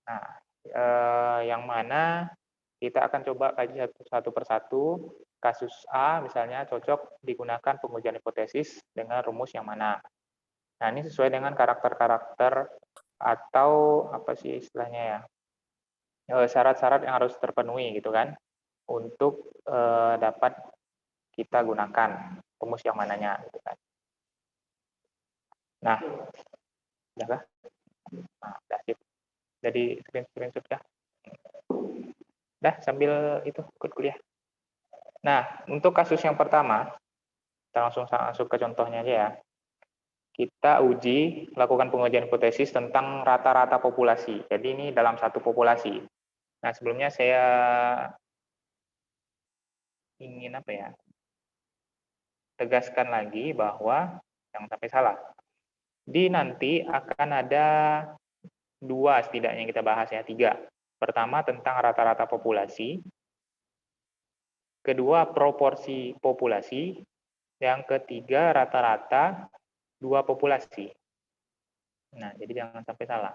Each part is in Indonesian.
Nah, yang mana kita akan coba kaji satu persatu. Kasus A misalnya cocok digunakan pengujian hipotesis dengan rumus yang mana. Nah, ini sesuai dengan karakter-karakter atau apa sih istilahnya ya, syarat-syarat yang harus terpenuhi gitu kan, untuk dapat kita gunakan rumus yang mananya gitu kan. Nah, udah kah? Nah, udah sip. Jadi screenshot kah? Dah sambil itu ikut kuliah. Nah, untuk kasus yang pertama, kita langsung ke contohnya aja ya. Kita uji, lakukan pengujian hipotesis tentang rata-rata populasi. Jadi ini dalam satu populasi. Nah, sebelumnya saya ingin apa ya, tegaskan lagi bahwa jangan sampai salah. Nanti akan ada dua setidaknya yang kita bahas ya, 3. Pertama tentang rata-rata populasi, kedua proporsi populasi, yang ketiga rata-rata dua populasi. Nah, jadi jangan sampai salah.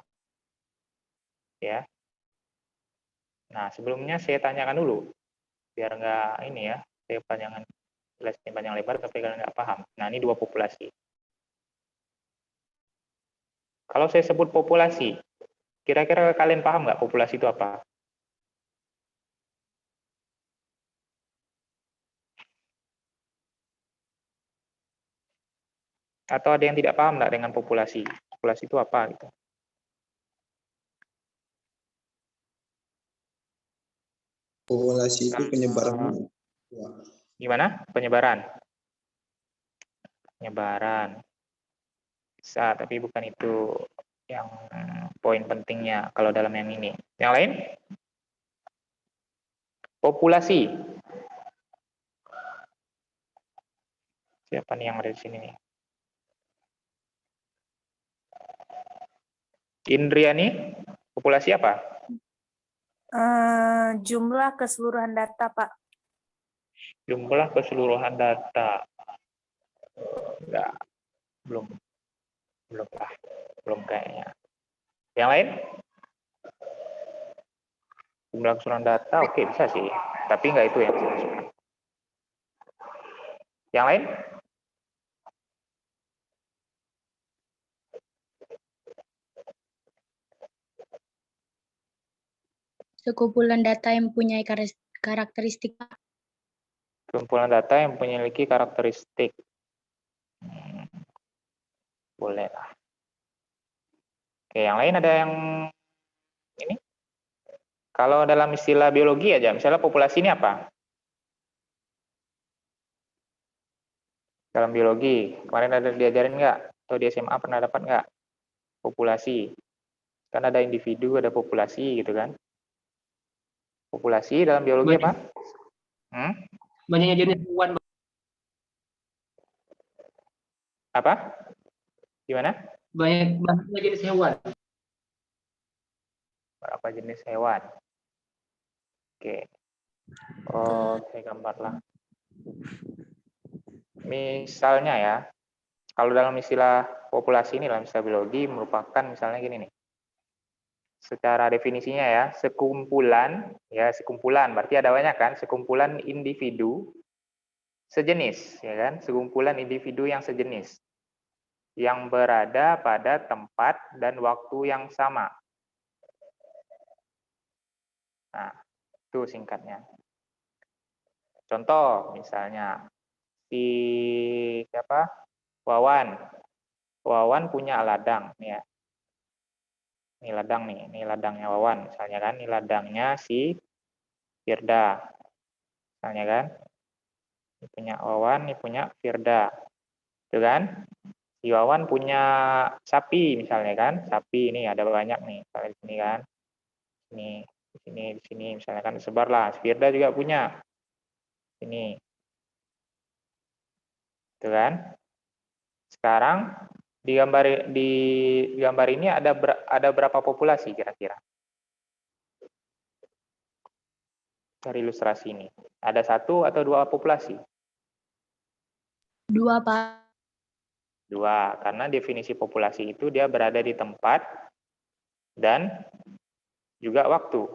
Ya. Nah, sebelumnya saya tanyakan dulu, biar nggak ini ya, saya jelasin panjang lebar tapi kalian nggak paham. Nah, ini dua populasi. Kalau saya sebut populasi, kira-kira kalian paham nggak populasi itu apa? Atau ada yang tidak paham nggak dengan populasi? Populasi itu apa gitu? Populasi itu penyebaran. Gimana? Penyebaran. Penyebaran. Bisa, tapi bukan itu yang poin pentingnya kalau dalam yang ini. Yang lain? Populasi. Siapa nih yang ada di sini nih? Indriani, populasi apa? Jumlah keseluruhan data, Pak. Jumlah keseluruhan data. Enggak, belum lah, belum kayaknya. Yang lain? Jumlah keseluruhan data, oke bisa sih, tapi enggak itu yang saya masukkan. Yang lain? Sekumpulan data yang mempunyai karakteristik. Kumpulan data yang memiliki karakteristik. Boleh lah. Oke, yang lain ada yang ini? Kalau dalam istilah biologi aja, misalnya populasi ini apa? Dalam biologi, kemarin ada diajarin nggak? Atau di SMA pernah dapat nggak? Populasi. Kan ada individu, ada populasi gitu kan. Populasi dalam biologi apa? Banyaknya jenis hewan. Apa? Gimana? Banyaknya jenis hewan. Berapa jenis hewan? Oke. Oh, saya gambarlah. Misalnya ya, kalau dalam istilah populasi ini, dalam istilah biologi, merupakan misalnya gini nih. Secara definisinya ya, sekumpulan, berarti ada banyak kan, sekumpulan individu sejenis, ya kan, sekumpulan individu yang sejenis, yang berada pada tempat dan waktu yang sama. Nah, itu singkatnya. Contoh, misalnya, si siapa? Wawan. Wawan punya ladang, nih ya. Ini ladang nih, ini ladangnya Wawan, misalnya kan, ini ladangnya si Firda, misalnya kan. Ini punya Wawan, ini punya Firda, itu kan. Si Wawan punya sapi, misalnya kan, sapi ini ada banyak nih, misalnya di sini kan, di sini, misalnya kan, sebarlah. Si Firda juga punya, ini, itu kan. Sekarang di gambar ini ada berapa populasi kira-kira? Dari ilustrasi ini. Ada 1 atau 2 populasi? 2, Pak. 2, karena definisi populasi itu dia berada di tempat dan juga waktu.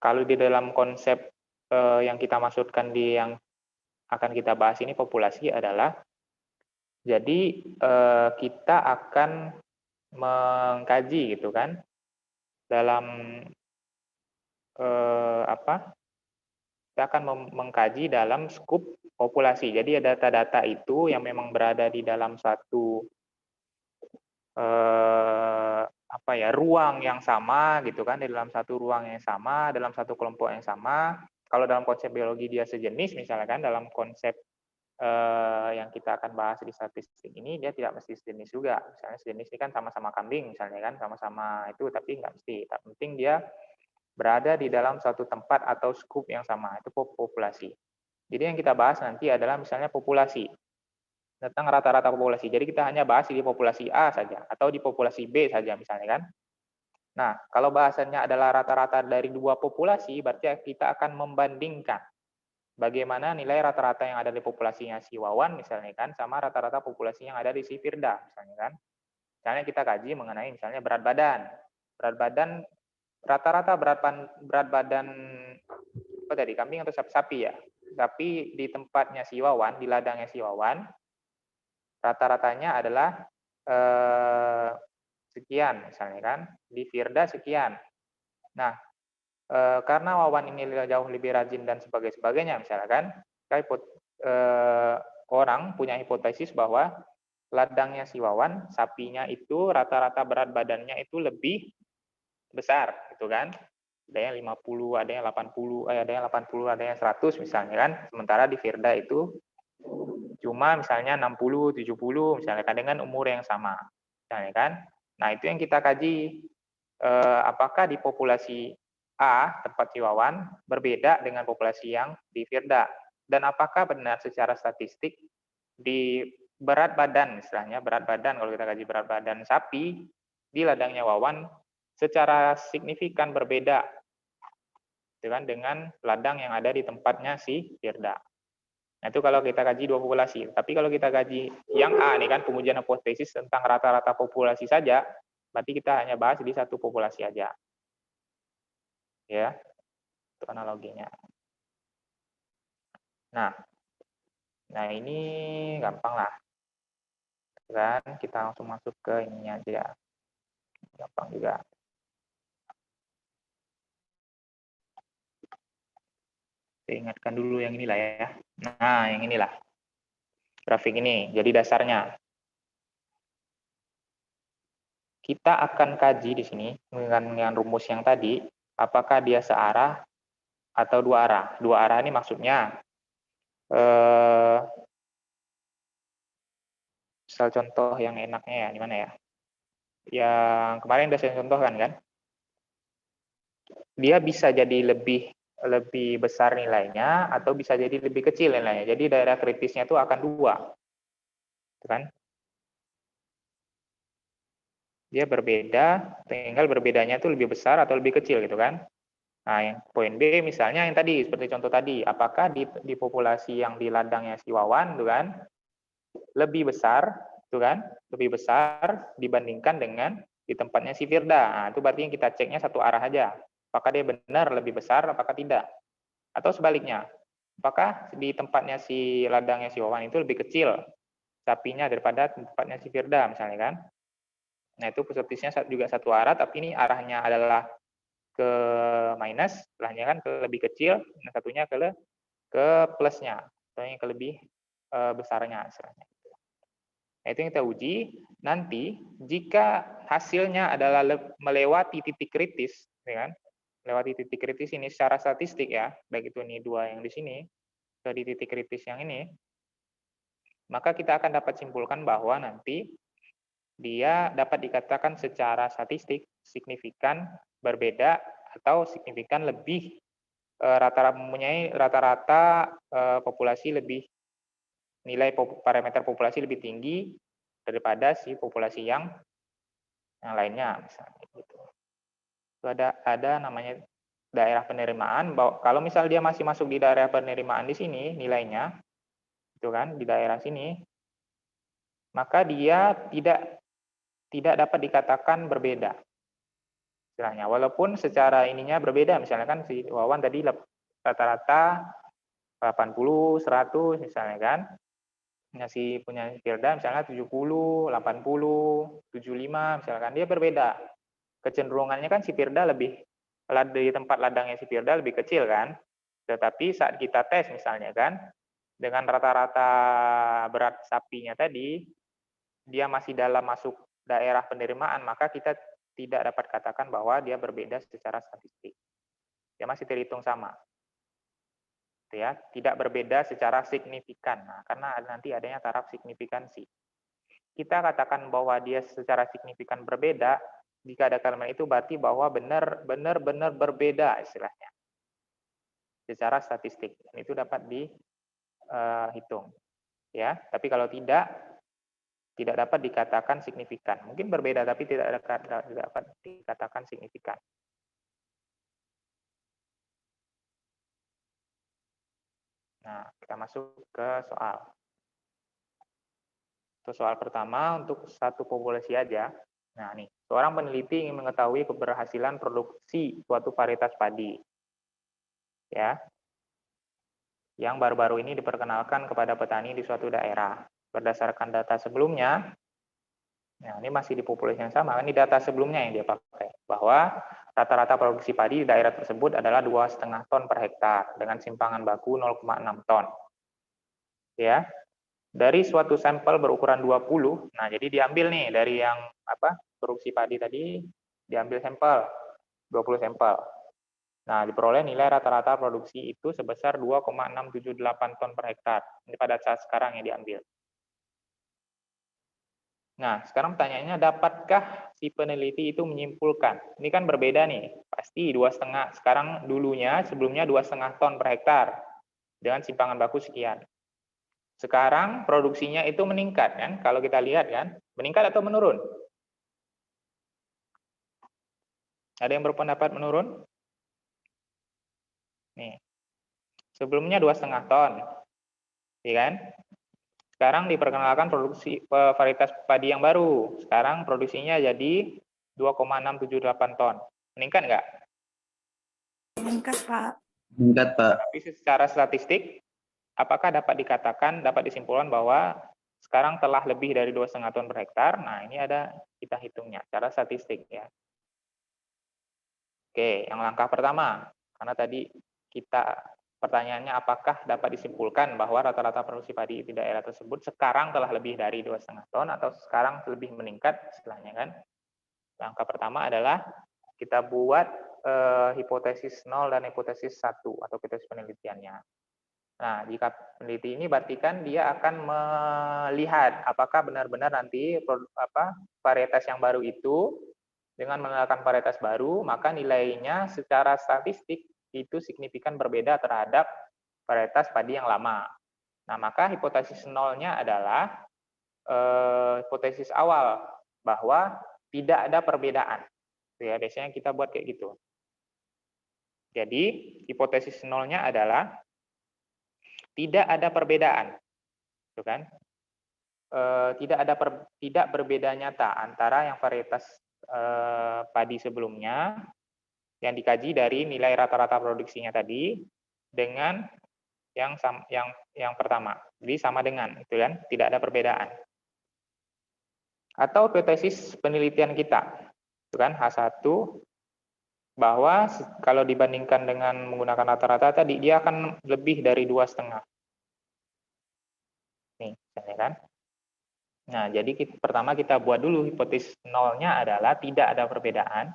Kalau di dalam konsep yang kita maksudkan di yang akan kita bahas ini populasi adalah, jadi kita akan mengkaji gitu kan dalam kita akan mengkaji dalam skup populasi. Jadi data-data itu yang memang berada di dalam satu ruang yang sama gitu kan, di dalam satu ruang yang sama, dalam satu kelompok yang sama. Kalau dalam konsep biologi dia sejenis, misalnya kan dalam konsep yang kita akan bahas di statistik ini dia tidak mesti sejenis juga. Misalnya sejenis ini kan sama-sama kambing misalnya kan, sama-sama itu, tapi nggak mesti. Tak penting dia berada di dalam suatu tempat atau skup yang sama, itu populasi. Jadi yang kita bahas nanti adalah misalnya populasi, tentang rata-rata populasi. Jadi kita hanya bahas di populasi A saja, atau di populasi B saja misalnya kan. Nah, kalau bahasannya adalah rata-rata dari dua populasi, berarti kita akan membandingkan bagaimana nilai rata-rata yang ada di populasinya si Wawan misalnya kan, sama rata-rata populasi yang ada di si Firda misalnya kan. Misalnya kita kaji mengenai misalnya berat badan. Berat badan, rata-rata berat badan apa tadi, kambing atau sapi ya? Sapi di tempatnya si Wawan, di ladangnya si Wawan, rata-ratanya adalah sekian misalnya kan, di Firda sekian. Nah, karena Wawan ini jauh lebih rajin dan sebagainya misalnya kan, orang punya hipotesis bahwa ladangnya si Wawan, sapinya itu rata-rata berat badannya itu lebih besar gitu kan. Ada yang 50, ada yang 80, ada yang 80, ada yang 100 misalnya kan. Sementara di Firda itu cuma misalnya 60, 70 misalnya kan, dengan umur yang sama. Misalnya kan. Nah, itu yang kita kaji, apakah di populasi A, tempat si Wawan, berbeda dengan populasi yang di Firda. Dan apakah benar secara statistik di berat badan, istilahnya berat badan, kalau kita kaji berat badan sapi, di ladangnya Wawan, secara signifikan berbeda dengan ladang yang ada di tempatnya si Firda. Nah, itu kalau kita kaji dua populasi. Tapi kalau kita kaji yang A, ini kan pengujian hipotesis tentang rata-rata populasi saja, berarti kita hanya bahas di satu populasi aja. Ya, itu analoginya. Nah ini gampang lah. Kan kita langsung masuk ke ini aja. Gampang juga. Saya ingatkan dulu yang inilah ya. Nah, yang inilah. Grafik ini, jadi dasarnya. Kita akan kaji di sini dengan rumus yang tadi, apakah dia searah atau dua arah. Dua arah ini maksudnya, misal contoh yang enaknya ya, di mana ya? Yang kemarin udah saya contohkan kan? Dia bisa jadi lebih besar nilainya atau bisa jadi lebih kecil nilainya. Jadi daerah kritisnya itu akan dua. Kan? Dia berbeda, tinggal berbedanya itu lebih besar atau lebih kecil gitu kan. Nah, yang poin B misalnya yang tadi, seperti contoh tadi, apakah di populasi yang di ladangnya si Wawan gitu kan, lebih besar, gitu kan, lebih besar dibandingkan dengan di tempatnya si Firda. Nah, itu berarti yang kita ceknya satu arah aja. Apakah dia benar lebih besar, apakah tidak? Atau sebaliknya, apakah di tempatnya si ladangnya si Wawan itu lebih kecil sapinya daripada tempatnya si Firda misalnya kan? Nah, itu hipotetesnya juga satu arah, tapi ini arahnya adalah ke minus, sebelahnya kan ke lebih kecil, yang satunya ke plusnya, atau yang ke lebih besarnya istilahnya. Nah, itu yang kita uji. Nanti jika hasilnya adalah melewati titik kritis, ya kan? Melewati titik kritis ini secara statistik ya, baik itu ini dua yang di sini, ke di titik kritis yang ini, maka kita akan dapat simpulkan bahwa nanti dia dapat dikatakan secara statistik signifikan berbeda atau signifikan lebih rata-rata mempunyai rata-rata populasi lebih, nilai parameter populasi lebih tinggi daripada si populasi yang lainnya misalnya gitu. Itu ada namanya daerah penerimaan. Kalau misal dia masih masuk di daerah penerimaan di sini nilainya itu kan di daerah sini, maka dia tidak dapat dikatakan berbeda. istilahnya. Walaupun secara ininya berbeda, misalnya kan si Wawan tadi rata-rata 80, 100 misalnya kan. Nah, si punya Firda misalnya 70, 80, 75 misalkan, dia berbeda. Kecenderungannya kan si Firda lebih, di tempat ladangnya si Firda lebih kecil kan. Tetapi saat kita tes misalnya kan, dengan rata-rata berat sapinya tadi, dia masih dalam masuk daerah penerimaan, maka kita tidak dapat katakan bahwa dia berbeda secara statistik. Dia masih terhitung sama. Ya, tidak berbeda secara signifikan. Nah, karena nanti adanya taraf signifikansi. Kita katakan bahwa dia secara signifikan berbeda, jika ada kalimat itu berarti bahwa benar-benar berbeda istilahnya. Secara statistik. Dan itu dapat dihitung. Ya, tapi kalau tidak dapat dikatakan signifikan. Mungkin berbeda tapi tidak dapat dikatakan signifikan. Nah, kita masuk ke soal. Untuk soal pertama, untuk satu populasi aja. Nah, nih, seorang peneliti ingin mengetahui keberhasilan produksi suatu varietas padi. Ya. Yang baru-baru ini diperkenalkan kepada petani di suatu daerah. Berdasarkan data sebelumnya, nah ini masih di populasi yang sama, ini data sebelumnya yang dia pakai, bahwa rata-rata produksi padi di daerah tersebut adalah 2,5 ton per hektar, dengan simpangan baku 0,6 ton. Ya, dari suatu sampel berukuran 20, nah jadi diambil nih dari yang produksi padi tadi, diambil sampel, 20 sampel. Nah, diperoleh nilai rata-rata produksi itu sebesar 2,678 ton per hektar. Ini pada saat sekarang yang diambil. Nah, sekarang pertanyaannya, dapatkah si peneliti itu menyimpulkan? Ini kan berbeda nih, pasti 2,5. Sekarang sebelumnya 2,5 ton per hektar dengan simpangan baku sekian. Sekarang produksinya itu meningkat kan? Kalau kita lihat kan, meningkat atau menurun? Ada yang berpendapat menurun? Nih, sebelumnya 2,5 ton, ya kan? Sekarang diperkenalkan produksi varietas padi yang baru. Sekarang produksinya jadi 2,678 ton. Meningkat nggak? Meningkat, Pak. Meningkat, Pak. Tapi secara statistik, apakah dapat disimpulkan bahwa sekarang telah lebih dari 2,5 ton per hektar? Nah, ini ada kita hitungnya secara statistik ya. Oke, yang langkah pertama, karena tadi pertanyaannya apakah dapat disimpulkan bahwa rata-rata produksi padi di daerah tersebut sekarang telah lebih dari 2,5 ton atau sekarang lebih meningkat istilahnya kan. Langkah pertama adalah kita buat hipotesis 0 dan hipotesis 1 atau hipotesis penelitiannya. Nah, jika peneliti ini berarti kan dia akan melihat apakah benar-benar nanti varietas yang baru itu dengan mengenalkan varietas baru, maka nilainya secara statistik itu signifikan berbeda terhadap varietas padi yang lama. Nah, maka hipotesis nolnya adalah hipotesis awal bahwa tidak ada perbedaan. Ya, biasanya kita buat kayak gitu. Jadi, hipotesis nolnya adalah tidak ada perbedaan. Gitu kan? Tidak berbeda nyata antara yang varietas padi sebelumnya yang dikaji dari nilai rata-rata produksinya tadi dengan yang pertama. Jadi sama dengan, itu kan, tidak ada perbedaan. Atau hipotesis penelitian kita, itu kan H1, bahwa kalau dibandingkan dengan menggunakan rata-rata tadi, dia akan lebih dari 2,5. Nih, misalnya kan. Nah, jadi pertama kita buat dulu hipotesis nolnya adalah tidak ada perbedaan.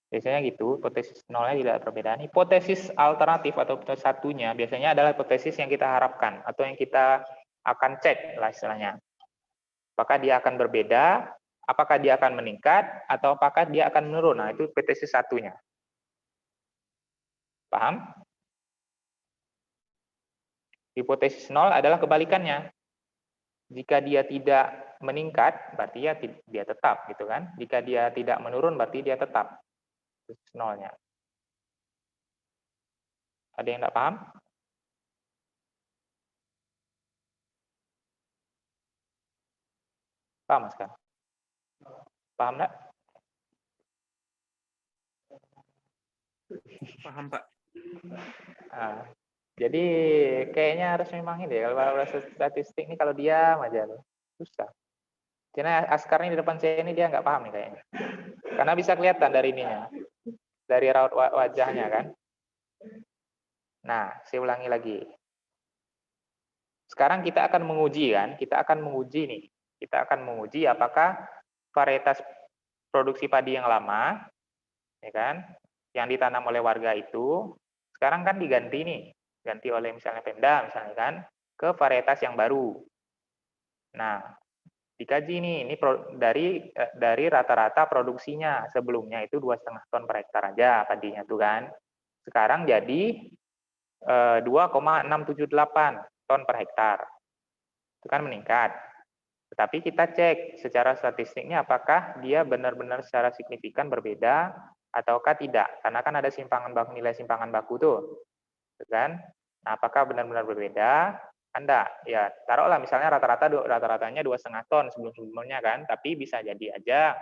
Biasanya gitu, hipotesis nolnya tidak ada perbedaan. Hipotesis alternatif atau hipotesis satunya biasanya adalah hipotesis yang kita harapkan atau yang kita akan cek lah istilahnya. Apakah dia akan berbeda, apakah dia akan meningkat, atau apakah dia akan menurun. Nah, itu hipotesis satunya. Paham? Hipotesis nol adalah kebalikannya. Jika dia tidak meningkat, berarti dia tetap, gitu kan? Jika dia tidak menurun, berarti dia tetap. Nolnya. Ada yang tidak paham? Paham, Mas? Paham enggak? Paham, Pak. Nah, jadi kayaknya harus memang ini ya, kalau statistik ini kalau diam aja loh, susah. Karena Askar ini di depan saya ini dia nggak paham nih kayaknya. Karena bisa kelihatan dari ininya, dari raut wajahnya kan. Nah, saya ulangi lagi. Sekarang kita akan menguji kan, kita akan menguji apakah varietas produksi padi yang lama, ya kan, yang ditanam oleh warga itu, sekarang kan diganti oleh misalnya Pemda misalnya kan, ke varietas yang baru. Nah, dikaji ini dari rata-rata produksinya sebelumnya itu 2,5 ton per hektar aja padinya tuh kan. Sekarang jadi 2,678 ton per hektar. Itu kan meningkat. Tetapi kita cek secara statistiknya apakah dia benar-benar secara signifikan berbeda ataukah tidak. Karena kan ada nilai simpangan baku tuh. Kan? Nah, apakah benar-benar berbeda? Anda ya taruhlah misalnya rata-ratanya 2,5 ton sebelumnya kan, tapi bisa jadi aja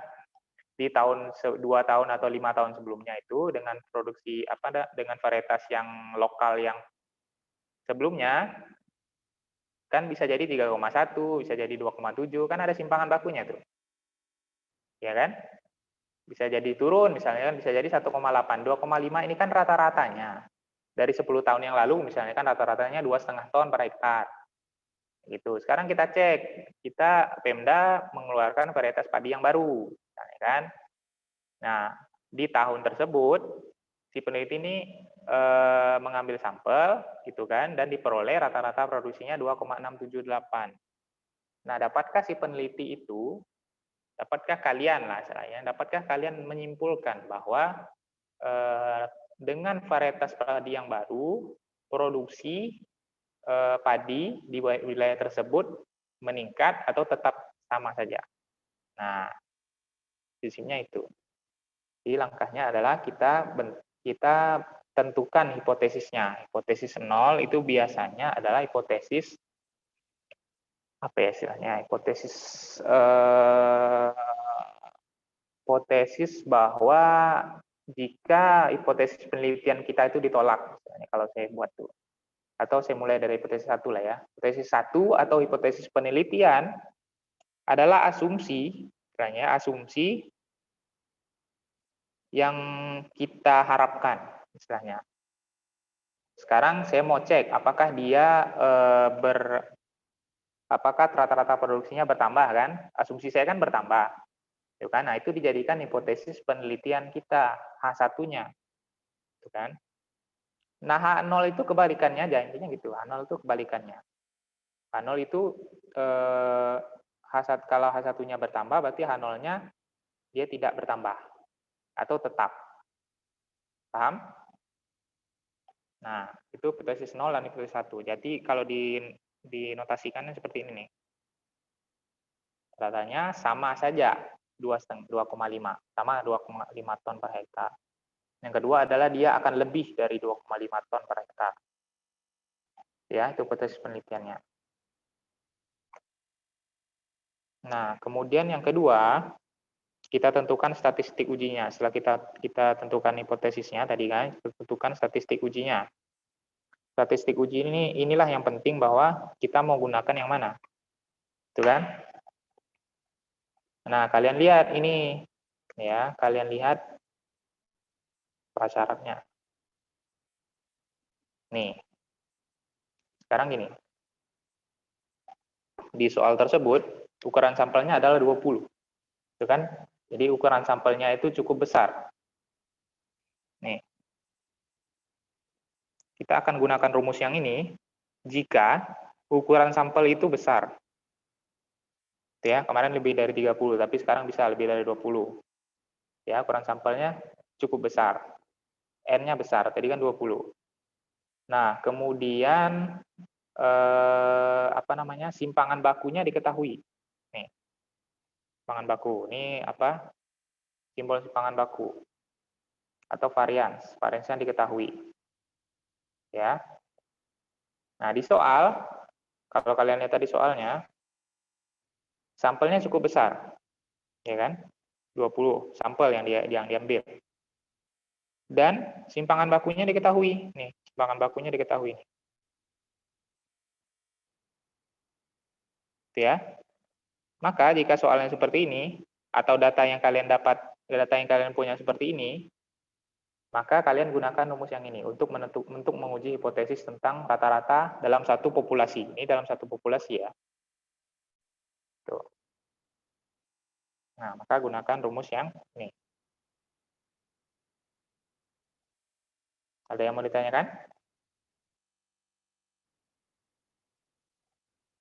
di 2 tahun atau 5 tahun sebelumnya itu dengan produksi dengan varietas yang lokal yang sebelumnya kan bisa jadi 3,1, bisa jadi 2,7, kan ada simpangan bakunya tuh. Ya kan? Bisa jadi turun misalnya kan, bisa jadi 1,8, 2,5 ini kan rata-ratanya. Dari 10 tahun yang lalu misalnya kan rata-ratanya 2,5 ton per hektar. Gitu. Sekarang kita cek, kita Pemda mengeluarkan varietas padi yang baru, misalnya kan. Nah, di tahun tersebut si peneliti ini mengambil sampel gitu kan dan diperoleh rata-rata produksinya 2,678. Nah, dapatkah si peneliti itu, dapatkah kalian menyimpulkan bahwa dengan varietas padi yang baru, produksi padi di wilayah tersebut meningkat atau tetap sama saja? Nah, prinsipnya itu. Jadi langkahnya adalah kita tentukan hipotesisnya. Hipotesis 0 itu biasanya adalah hipotesis apa ya istilahnya? Hipotesis bahwa jika hipotesis penelitian kita itu ditolak, misalnya kalau saya buat tuh, atau saya mulai dari hipotesis 1 lah ya. Hipotesis 1 atau hipotesis penelitian adalah asumsi yang kita harapkan, istilahnya. Sekarang saya mau cek apakah dia apakah rata-rata produksinya bertambah kan? Asumsi saya kan bertambah. Itu kan? Nah, itu dijadikan hipotesis penelitian kita, H1-nya. Itu kan? Nah, H0 itu kebalikannya aja, intinya gitu. H0 itu kebalikannya. H0 itu kalau H1-nya bertambah, berarti H0-nya dia tidak bertambah atau tetap. Paham? Nah, itu hipotesis 0 dan hipotesis 1. Jadi kalau dinotasikannya seperti ini nih. Ratanya sama saja 2,5, sama 2,5 ton per hektar. Yang kedua adalah dia akan lebih dari 2,5 ton per hektar. Ya, itu hipotesis penelitiannya. Nah, kemudian yang kedua, kita tentukan statistik ujinya. Setelah kita tentukan hipotesisnya tadi kan, kita tentukan statistik ujinya. Statistik uji inilah yang penting bahwa kita mau gunakan yang mana. Itu kan? Nah, kalian lihat ini ya, kalian lihat prasyaratnya. Nih. Sekarang gini. Di soal tersebut, ukuran sampelnya adalah 20. Itu kan? Jadi ukuran sampelnya itu cukup besar. Nih. Kita akan gunakan rumus yang ini jika ukuran sampel itu besar. Ya, kemarin lebih dari 30, tapi sekarang bisa lebih dari 20. Ya, ukuran sampelnya cukup besar. N-nya besar, tadi kan 20. Nah, kemudian simpangan bakunya diketahui. Nih. Simpangan baku. Ini apa? Simbol simpangan baku. Atau varians. Variansnya diketahui. Ya. Nah, di soal, kalau kalian lihat tadi soalnya, sampelnya cukup besar. Ya kan? 20 sampel yang diambil. dan simpangan bakunya diketahui. Nih, simpangan bakunya diketahui. Gitu ya. Maka jika soalnya seperti ini, atau data yang kalian punya seperti ini, maka kalian gunakan rumus yang ini untuk menguji hipotesis tentang rata-rata dalam satu populasi. Ini dalam satu populasi ya. Tuh. Nah, maka gunakan rumus yang ini. Ada yang mau ditanyakan?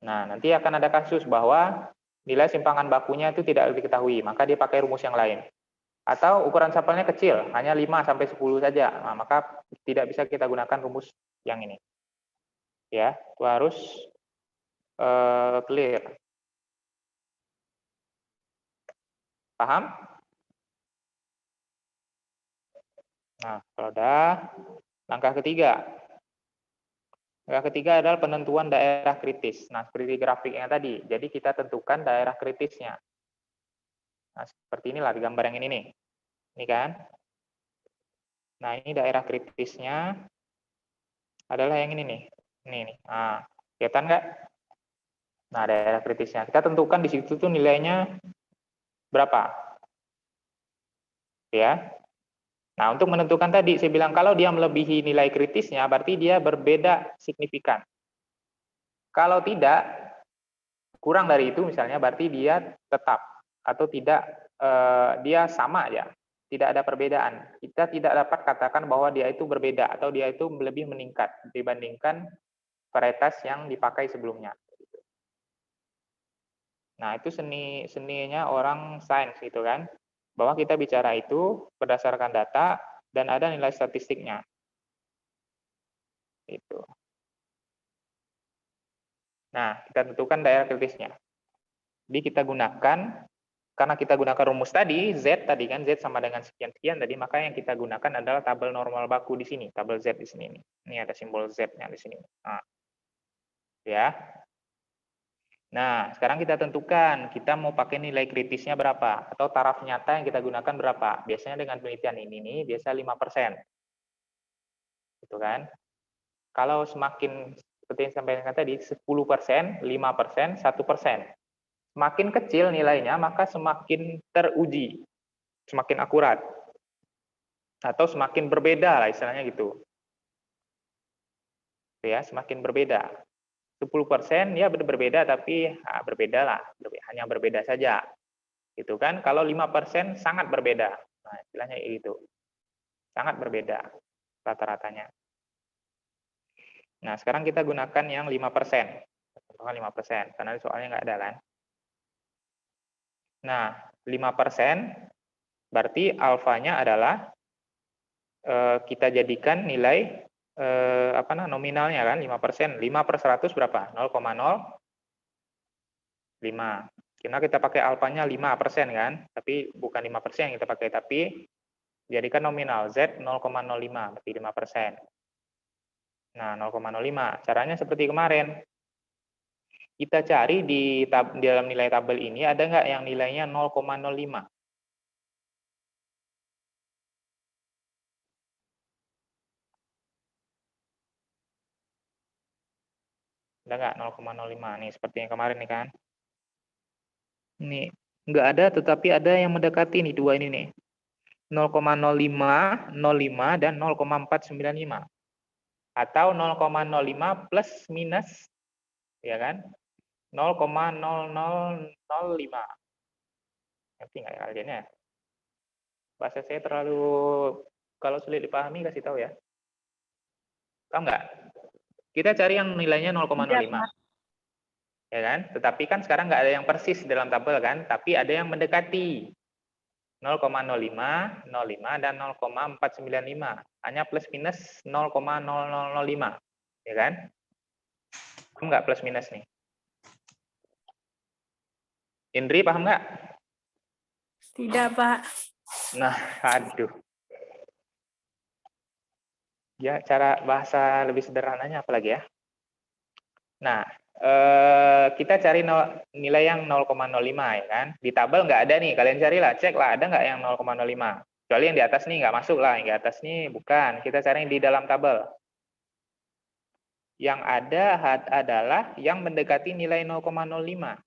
Nah, nanti akan ada kasus bahwa nilai simpangan bakunya itu tidak diketahui, maka dia pakai rumus yang lain. Atau ukuran sampelnya kecil, hanya 5-10 saja, nah, maka tidak bisa kita gunakan rumus yang ini. Ya, itu harus clear. Paham? Nah, kalau udah, langkah ketiga. Langkah ketiga adalah penentuan daerah kritis. Nah, seperti grafiknya tadi. Jadi kita tentukan daerah kritisnya. Nah, seperti inilah di gambar yang ini nih. Ini kan. Nah, ini daerah kritisnya adalah yang ini nih. Ini nih. Nah, kelihatan nggak? Nah, daerah kritisnya. Kita tentukan di situ tuh nilainya berapa. Ya. Nah, untuk menentukan tadi, saya bilang kalau dia melebihi nilai kritisnya, berarti dia berbeda signifikan. Kalau tidak, kurang dari itu misalnya, berarti dia tetap, atau tidak, dia sama aja, tidak ada perbedaan. Kita tidak dapat katakan bahwa dia itu berbeda, atau dia itu lebih meningkat dibandingkan varietas yang dipakai sebelumnya. Nah, itu seninya orang sains gitu kan. Bahwa kita bicara itu berdasarkan data dan ada nilai statistiknya. Itu. Nah, kita tentukan daerah kritisnya. Jadi kita gunakan, karena kita gunakan rumus tadi, Z tadi kan, Z sama dengan sekian-sekian tadi, maka yang kita gunakan adalah tabel normal baku di sini, tabel Z di sini. Ini ada simbol Z-nya di sini. Nah, ya. Nah, sekarang kita tentukan, kita mau pakai nilai kritisnya berapa, atau taraf nyata yang kita gunakan berapa. Biasanya dengan penelitian ini nih, biasa 5%. Gitu kan. Kalau semakin, seperti yang saya sampaikan tadi, 10%, 5%, 1%. Semakin kecil nilainya, maka semakin teruji, semakin akurat. Atau semakin berbeda lah istilahnya gitu. Ya, semakin berbeda. 10% ya berbeda, tapi berbeda lah, hanya berbeda saja. Gitu kan. Kalau 5% sangat berbeda. Nah, istilahnya itu. Sangat berbeda rata-ratanya. Nah, sekarang kita gunakan yang 5%. 5%, karena soalnya nggak ada kan. Nah, 5% berarti alfanya adalah kita jadikan nilai nominalnya kan 5%. 5/100 berapa? 0,05. Karena kita pakai alfanya 5% kan, tapi bukan 5% yang kita pakai, tapi jadikan nominal Z 0,05, berarti 5%. Nah, 0,05. Caranya seperti kemarin. Kita cari di dalam nilai tabel ini ada nggak yang nilainya 0,05? Ada nggak 0,05? Nih, seperti yang kemarin nih kan. Ini nggak ada, tetapi ada yang mendekati nih, dua ini nih. 0,05, 05, dan 0,495. Atau 0,05 plus minus, ya kan? 0,0005. Ngerti nggak ya kalian ya? Bahasa saya terlalu, kalau sulit dipahami kasih tahu ya. Paham nggak? Kita cari yang nilainya 0,05. Ya kan? Tetapi kan sekarang nggak ada yang persis dalam tabel kan, tapi ada yang mendekati 0,05, 05, dan 0,495. Hanya plus minus 0,0005. Ya kan? Paham nggak plus minus nih? Indri, paham nggak? Tidak, Pak. Nah, aduh. Ya, cara bahasa lebih sederhananya apalagi ya? Nah, kita cari nilai yang 0,05 ya kan. Di tabel nggak ada nih, kalian carilah, cek lah ada nggak yang 0,05. Kecuali yang di atas nih nggak masuk lah, yang di atas nih bukan. Kita cari yang di dalam tabel. Yang ada adalah yang mendekati nilai 0,05.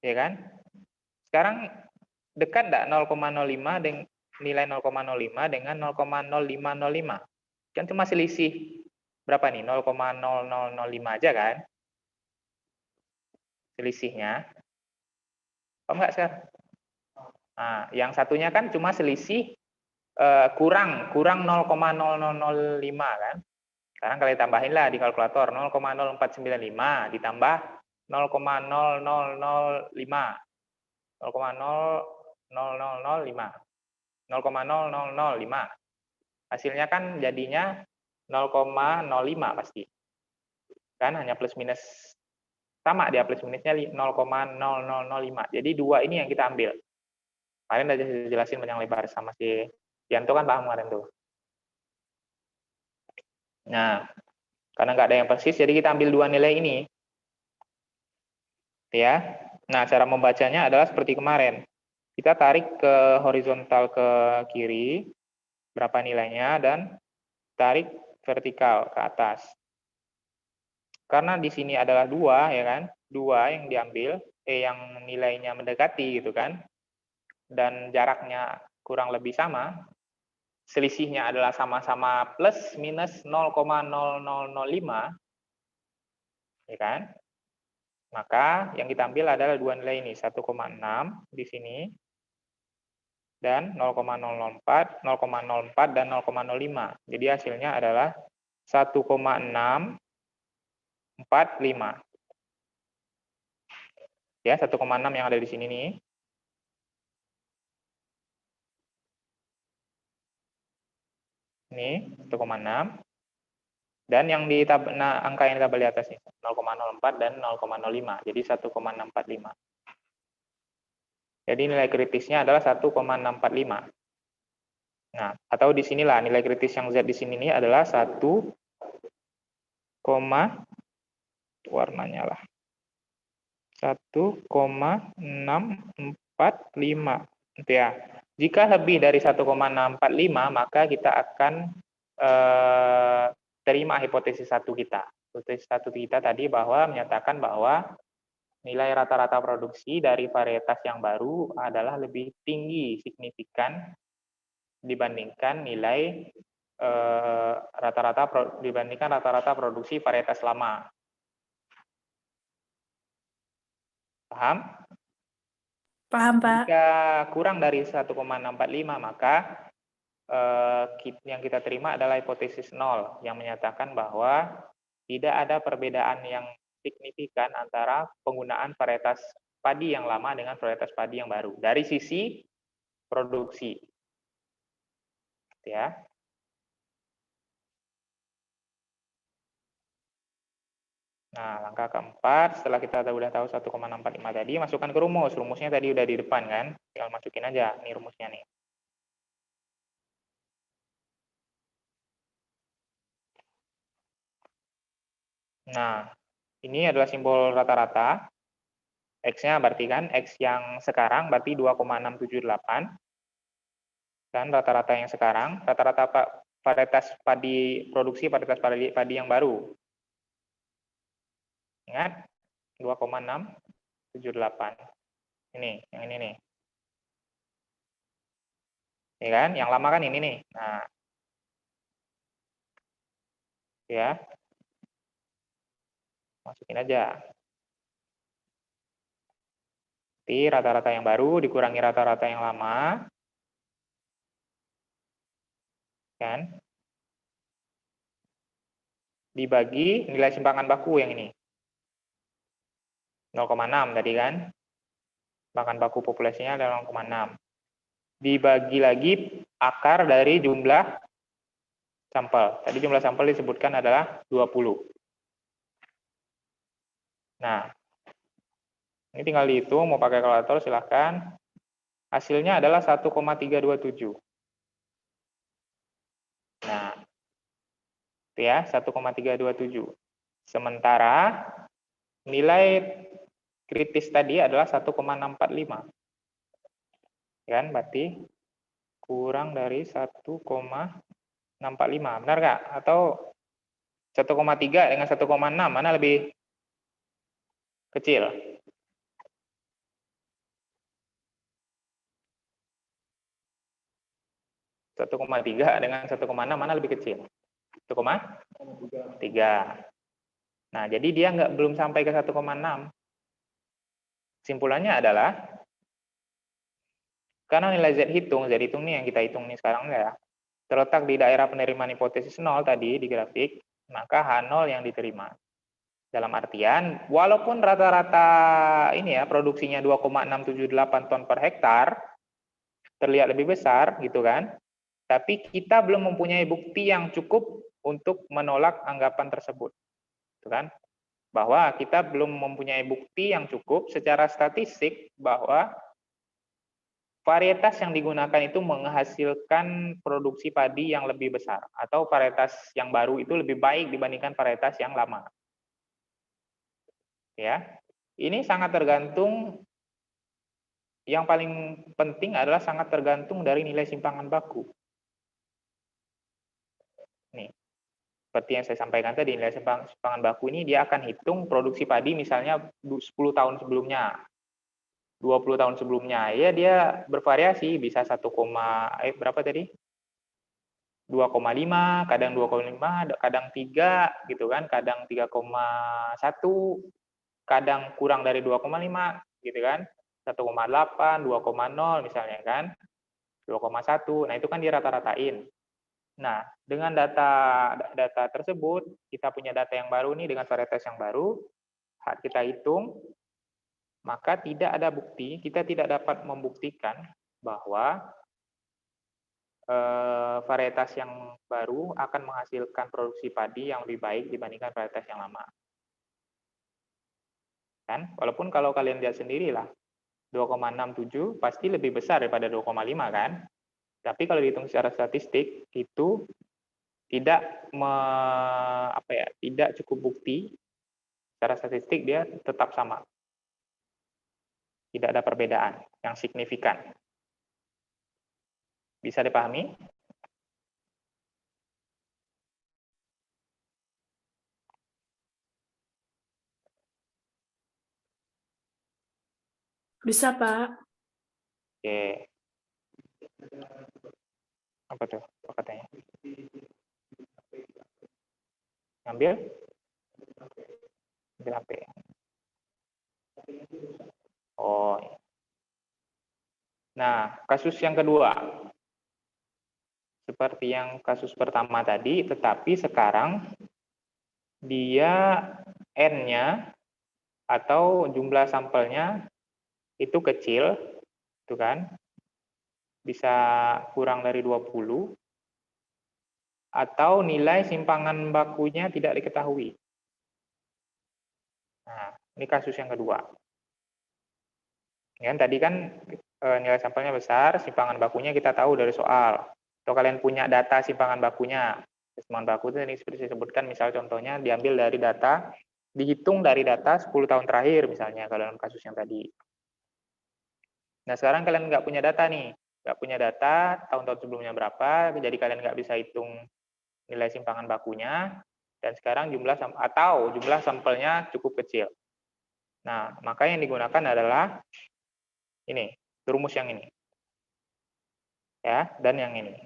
Ya kan? Sekarang dekat enggak 0,05 dengan nilai 0,05 dengan 0,0505? Kan cuma selisih berapa nih? 0,0005 aja kan? Selisihnya. Paham nggak, Sir? Nah, yang satunya kan cuma selisih kurang 0,0005 kan? Sekarang kalian tambahin lah di kalkulator 0,0495 ditambah 0,0005. 0,00005. Hasilnya kan jadinya 0,05 pasti. Kan hanya plus minus sama dia plus minusnya 0,0005. Jadi dua ini yang kita ambil. Kemarin udah jelasin panjang lebar sama si Yanto kan paham kemarin tuh. Nah, karena nggak ada yang persis, jadi kita ambil dua nilai ini. Ya. Nah, cara membacanya adalah seperti kemarin. Kita tarik ke horizontal ke kiri, berapa nilainya, dan tarik vertikal ke atas. Karena di sini adalah dua, ya kan? Dua yang diambil, yang nilainya mendekati gitu kan, dan jaraknya kurang lebih sama, selisihnya adalah sama-sama plus minus 0,0005, ya kan? Maka yang kita ambil adalah dua nilai ini, 1,6 di sini, dan 0,004 dan 0,05. Jadi hasilnya adalah 1,645. Ya, 1,6 yang ada di sini nih. Ini 1,6. Dan yang di angka yang di tabel di atas ini 0,04 dan 0,05. Jadi 1,645. Jadi nilai kritisnya adalah 1,645. Nah, atau di sinilah nilai kritis yang Z di sini nih adalah 1, warnanya lah 1,645 gitu ya. Jika lebih dari 1,645 maka kita akan terima hipotesis satu kita. Hipotesis satu kita tadi bahwa menyatakan bahwa nilai rata-rata produksi dari varietas yang baru adalah lebih tinggi signifikan dibandingkan nilai rata-rata produksi varietas lama. Paham? Paham, Pak. Jika kurang dari 1,645 maka yang kita terima adalah hipotesis 0 yang menyatakan bahwa tidak ada perbedaan yang signifikan antara penggunaan varietas padi yang lama dengan varietas padi yang baru dari sisi produksi. Ya. Nah, langkah keempat, setelah kita udah tahu 1,645 tadi, masukkan ke rumus. Rumusnya tadi udah di depan kan? Tinggal masukin aja nih rumusnya nih. Nah, ini adalah simbol rata-rata. X-nya berarti kan, X yang sekarang berarti 2,678. Dan rata-rata yang sekarang, rata-rata varietas padi produksi, varietas padi yang baru. Ingat, 2,678. Ini, yang ini nih. Ya kan, yang lama kan ini nih. Nah, ya, masukin aja. Jadi rata-rata yang baru dikurangi rata-rata yang lama. Kan? Dibagi nilai simpangan baku yang ini. 0,6 tadi kan. Simpangan baku populasinya adalah 0,6. Dibagi lagi akar dari jumlah sampel. Tadi jumlah sampel disebutkan adalah 20. Nah, ini tinggal dihitung, mau pakai kalkulator silahkan. Hasilnya adalah 1,327. Nah, itu ya, 1,327. Sementara nilai kritis tadi adalah 1,645. Kan berarti kurang dari 1,645, benar nggak? Atau 1,3 dengan 1,6 mana lebih kecil? Satu koma tiga dengan 1,6 mana lebih kecil? 1,3. Nah, jadi dia belum sampai ke 1,6. Simpulannya adalah karena nilai Z hitung nih yang kita hitung nih sekarang ya, terletak di daerah penerimaan hipotesis 0 tadi di grafik, maka H0 yang diterima. Dalam artian, walaupun rata-rata ini ya produksinya 2,678 ton per hektar, terlihat lebih besar gitu kan, tapi kita belum mempunyai bukti yang cukup untuk menolak anggapan tersebut, gitu kan? Bahwa kita belum mempunyai bukti yang cukup secara statistik bahwa varietas yang digunakan itu menghasilkan produksi padi yang lebih besar, atau varietas yang baru itu lebih baik dibandingkan varietas yang lama. Ya, ini sangat tergantung. Yang paling penting adalah sangat tergantung dari nilai simpangan baku. Nih, seperti yang saya sampaikan tadi, nilai simpangan baku ini dia akan hitung produksi padi misalnya 10 tahun sebelumnya, 20 tahun sebelumnya. Ya dia bervariasi, bisa berapa tadi? 2,5, kadang 2,5, kadang 3 gitu kan, kadang 3,1, kadang kurang dari 2,5 gitu kan. 1,8, 2,0 misalnya kan. 2,1. Nah, itu kan dirata-ratain. Nah, dengan data tersebut, kita punya data yang baru nih dengan varietas yang baru, kita hitung, maka tidak ada bukti, kita tidak dapat membuktikan bahwa varietas yang baru akan menghasilkan produksi padi yang lebih baik dibandingkan varietas yang lama. Kan? Walaupun kalau kalian lihat sendirilah, 2,67 pasti lebih besar daripada 2,5 kan? Tapi kalau dihitung secara statistik itu tidak tidak cukup bukti secara statistik, dia tetap sama. Tidak ada perbedaan yang signifikan. Bisa dipahami? Bisa, Pak. Oke. Apa tuh? Apa katanya? Ambil HP. Oh. Nah, kasus yang kedua. Seperti yang kasus pertama tadi, tetapi sekarang dia N-nya atau jumlah sampelnya itu kecil, itu kan? Bisa kurang dari 20, atau nilai simpangan bakunya tidak diketahui. Nah, ini kasus yang kedua. Ya, tadi kan nilai sampelnya besar, simpangan bakunya kita tahu dari soal. Atau kalian punya data simpangan bakunya. Simpangan baku itu ini seperti disebutkan, misal contohnya diambil dari data, dihitung dari data 10 tahun terakhir misalnya, kalau dalam kasus yang tadi. Nah, sekarang kalian nggak punya data nih. Nggak punya data tahun-tahun sebelumnya berapa, jadi kalian nggak bisa hitung nilai simpangan bakunya, dan sekarang jumlah sampelnya cukup kecil. Nah, maka yang digunakan adalah ini, rumus yang ini. Ya, dan yang ini.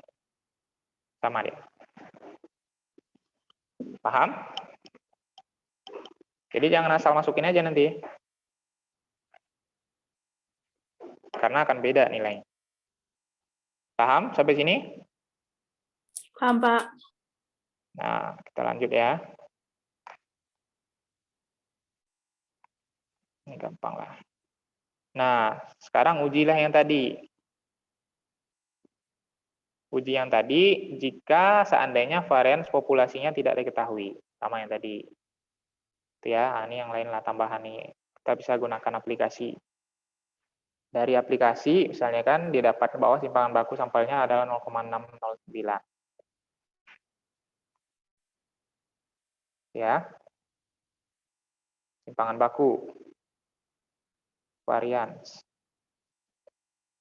Sama dia. Paham? Jadi jangan asal masukin aja nanti. Karena akan beda nilainya. Paham sampai sini? Paham, Pak. Nah, kita lanjut ya. Ini gampang lah. Nah, sekarang ujilah yang tadi. Uji yang tadi, jika seandainya varians populasinya tidak diketahui. Sama yang tadi. Itu ya, ini yang lain lah tambahan nih. Kita bisa gunakan aplikasi. Dari aplikasi, misalnya kan, didapat ke bawah simpangan baku sampelnya adalah 0,609. Ya. Simpangan baku. Varians.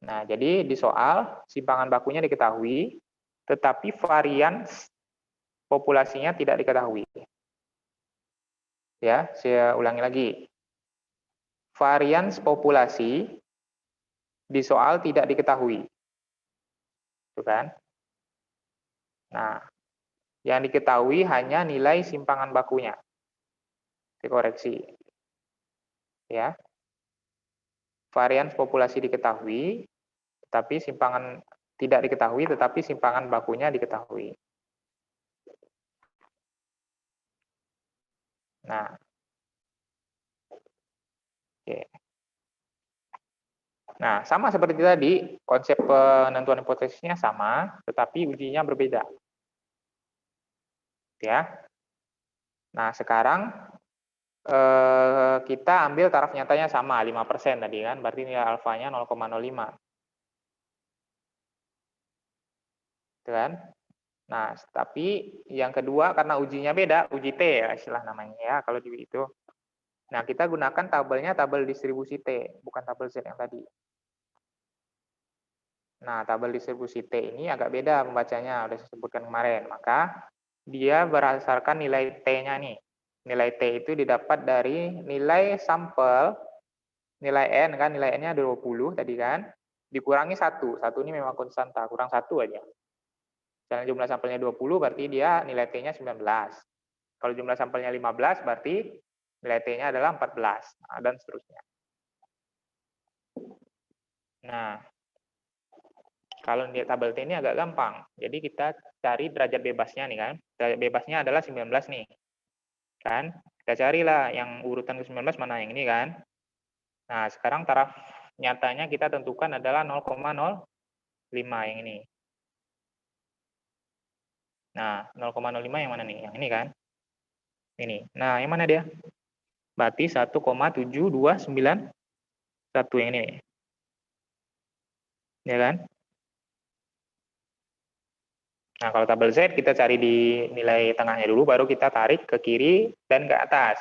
Nah, jadi di soal simpangan bakunya diketahui, tetapi varians populasinya tidak diketahui. Ya, saya ulangi lagi. Varians populasi di soal tidak diketahui. Itu kan? Nah, yang diketahui hanya nilai simpangan bakunya. Dikoreksi. Ya. Varians populasi diketahui, tetapi simpangan tidak diketahui, tetapi simpangan bakunya diketahui. Nah, oke. Nah, sama seperti tadi, konsep penentuan hipotesisnya sama, tetapi ujinya berbeda. Ya. Nah, sekarang kita ambil taraf nyatanya sama, 5% tadi kan, berarti nilai alfanya 0,05. Gitu kan? Nah, tapi yang kedua karena ujinya beda, uji T ya istilah namanya ya, kalau di itu. Nah, kita gunakan tabelnya tabel distribusi T, bukan tabel Z yang tadi. Nah, tabel distribusi T ini agak beda membacanya, udah saya sebutkan kemarin. Maka dia berdasarkan nilai T-nya nih. Nilai T itu didapat dari nilai sampel, nilai N kan, nilai N-nya 20 tadi kan, dikurangi 1. 1 ini memang konstanta, kurang 1 aja. Misalnya jumlah sampelnya 20, berarti dia nilai T-nya 19. Kalau jumlah sampelnya 15, berarti nilai T-nya adalah 14, nah, dan seterusnya. Nah, kalau di tabel T ini agak gampang. Jadi kita cari derajat bebasnya nih kan. Derajat bebasnya adalah 19 nih. Kan? Kita carilah yang urutan ke-19 mana yang ini kan. Nah, sekarang taraf nyatanya kita tentukan adalah 0,05 yang ini. Nah, 0,05 yang mana nih? Yang ini kan. Ini. Nah, yang mana dia? Berarti 1,7291 yang ini. Ya kan? Nah, kalau tabel Z kita cari di nilai tengahnya dulu, baru kita tarik ke kiri dan ke atas.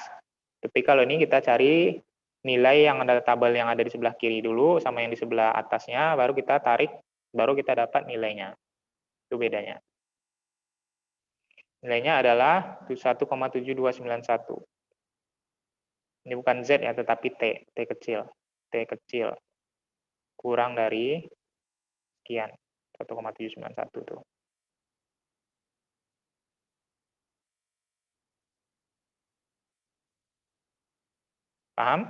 Tapi kalau ini kita cari nilai yang ada tabel yang ada di sebelah kiri dulu, sama yang di sebelah atasnya, baru kita tarik, baru kita dapat nilainya. Itu bedanya. Nilainya adalah 1,7291. Ini bukan Z ya, tetapi T, T kecil. T kecil. Kurang dari sekian, 1,791 tuh. Paham?